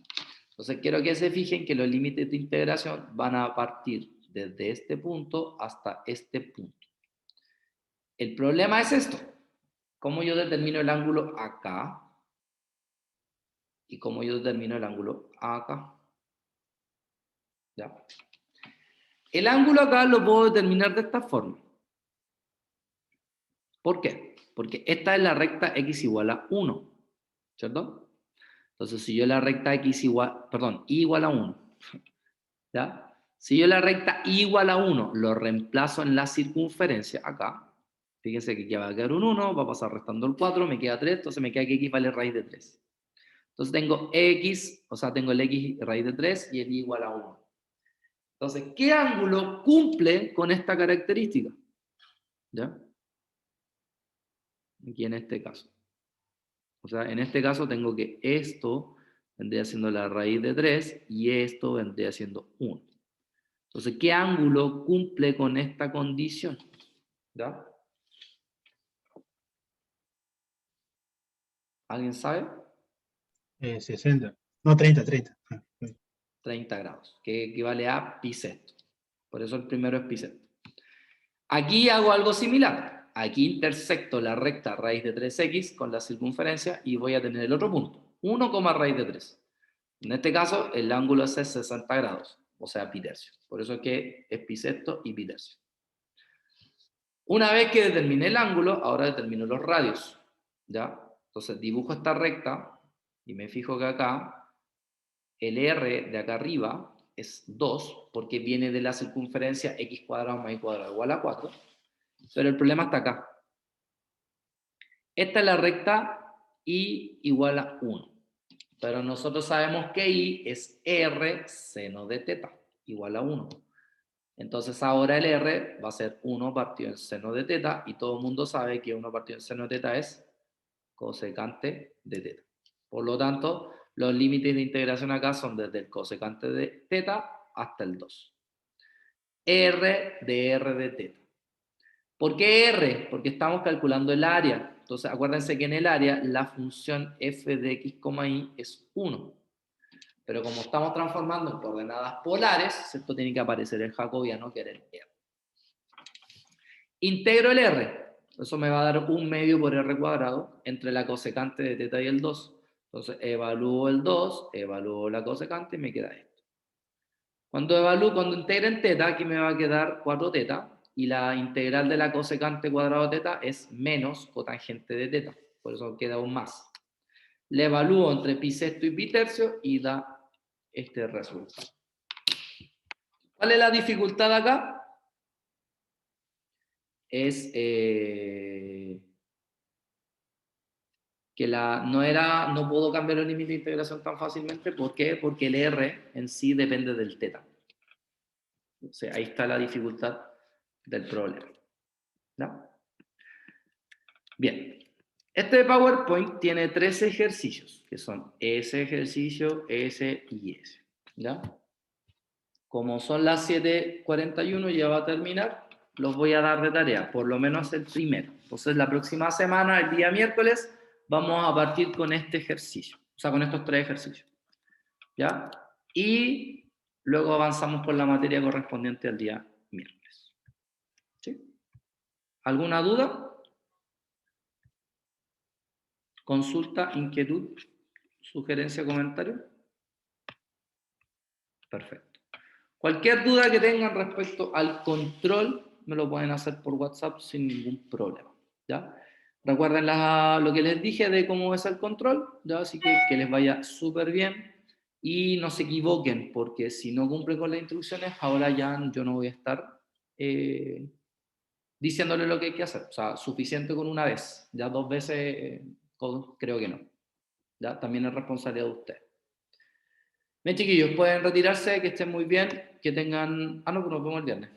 Entonces, quiero que se fijen que los límites de integración van a partir desde este punto hasta este punto. El problema es esto. ¿Cómo yo determino el ángulo acá? Y cómo yo determino el ángulo acá. ¿Ya? El ángulo acá lo puedo determinar de esta forma. ¿Por qué? Porque esta es la recta x igual a 1, ¿cierto? Entonces, si yo la recta x igual, perdón, y igual a 1, ¿ya? Si yo la recta y igual a 1 lo reemplazo en la circunferencia acá, fíjense que aquí va a quedar un 1, va a pasar restando el 4, me queda 3, entonces me queda que x vale raíz de 3. Entonces tengo x, o sea, tengo el x raíz de 3 y el y igual a 1. Entonces, ¿qué ángulo cumple con esta característica? ¿Ya? Aquí en este caso. O sea, en este caso tengo que esto vendría siendo la raíz de 3 y esto vendría siendo 1. Entonces, ¿qué ángulo cumple con esta condición? ¿Ya? ¿Alguien sabe? 60. No, 30. 30 grados, que equivale a pi sexto. Por eso el primero es pi sexto. Aquí hago algo similar. Aquí intersecto la recta raíz de 3x con la circunferencia y voy a tener el otro punto, 1, raíz de 3. En este caso, el ángulo es 60 grados, o sea, pi tercio. Por eso es que es pi sexto y pi tercio. Una vez que determiné el ángulo, ahora determino los radios. ¿Ya? Entonces dibujo esta recta y me fijo que acá el R de acá arriba es 2 porque viene de la circunferencia x cuadrado más y cuadrado igual a 4. Pero el problema está acá. Esta es la recta y igual a 1. Pero nosotros sabemos que y es R seno de teta igual a 1. Entonces ahora el R va a ser 1 partido en seno de teta y todo el mundo sabe que 1 partido en seno de teta es cosecante de teta. Por lo tanto, los límites de integración acá son desde el cosecante de teta hasta el 2. R de teta. ¿Por qué R? Porque estamos calculando el área. Entonces, acuérdense que en el área la función f de x, y es 1. Pero como estamos transformando en coordenadas polares, esto tiene que aparecer el jacobiano, que era el R. Integro el R. Eso me va a dar 1/2 por R cuadrado entre la cosecante de teta y el 2. Entonces, evalúo el 2, evalúo la cosecante y me queda esto. Cuando integre en teta, aquí me va a quedar 4 teta, y la integral de la cosecante cuadrado de teta es menos cotangente de teta, por eso queda un más. Le evalúo entre pi sexto y pi tercio y da este resultado. ¿Cuál es la dificultad acá? Es que que no puedo cambiar el límite de integración tan fácilmente. ¿Por qué? Porque el R en sí depende del teta. O sea, ahí está la dificultad del problema. ¿No? Bien. Este PowerPoint tiene 3 ejercicios, que son ese ejercicio, ese y ese. ¿Ya? Como son las 7:41 y ya va a terminar, los voy a dar de tarea, por lo menos el primero. Entonces, la próxima semana, el día miércoles, vamos a partir con este ejercicio. O sea, con estos 3 ejercicios. ¿Ya? Y luego avanzamos por la materia correspondiente al día miércoles. ¿Sí? ¿Alguna duda? ¿Consulta, inquietud, sugerencia, comentario? Perfecto. Cualquier duda que tengan respecto al control, me lo pueden hacer por WhatsApp sin ningún problema. ¿Ya? Recuerden lo que les dije de cómo es el control, ¿ya? Así que les vaya súper bien y no se equivoquen, porque si no cumplen con las instrucciones, ahora ya yo no voy a estar diciéndole lo que hay que hacer. O sea, suficiente con una vez, ya 2 veces creo que no. ¿Ya? También es responsabilidad de ustedes. Bien, chiquillos, pueden retirarse, que estén muy bien, que tengan... Ah, no, pues nos vemos el viernes.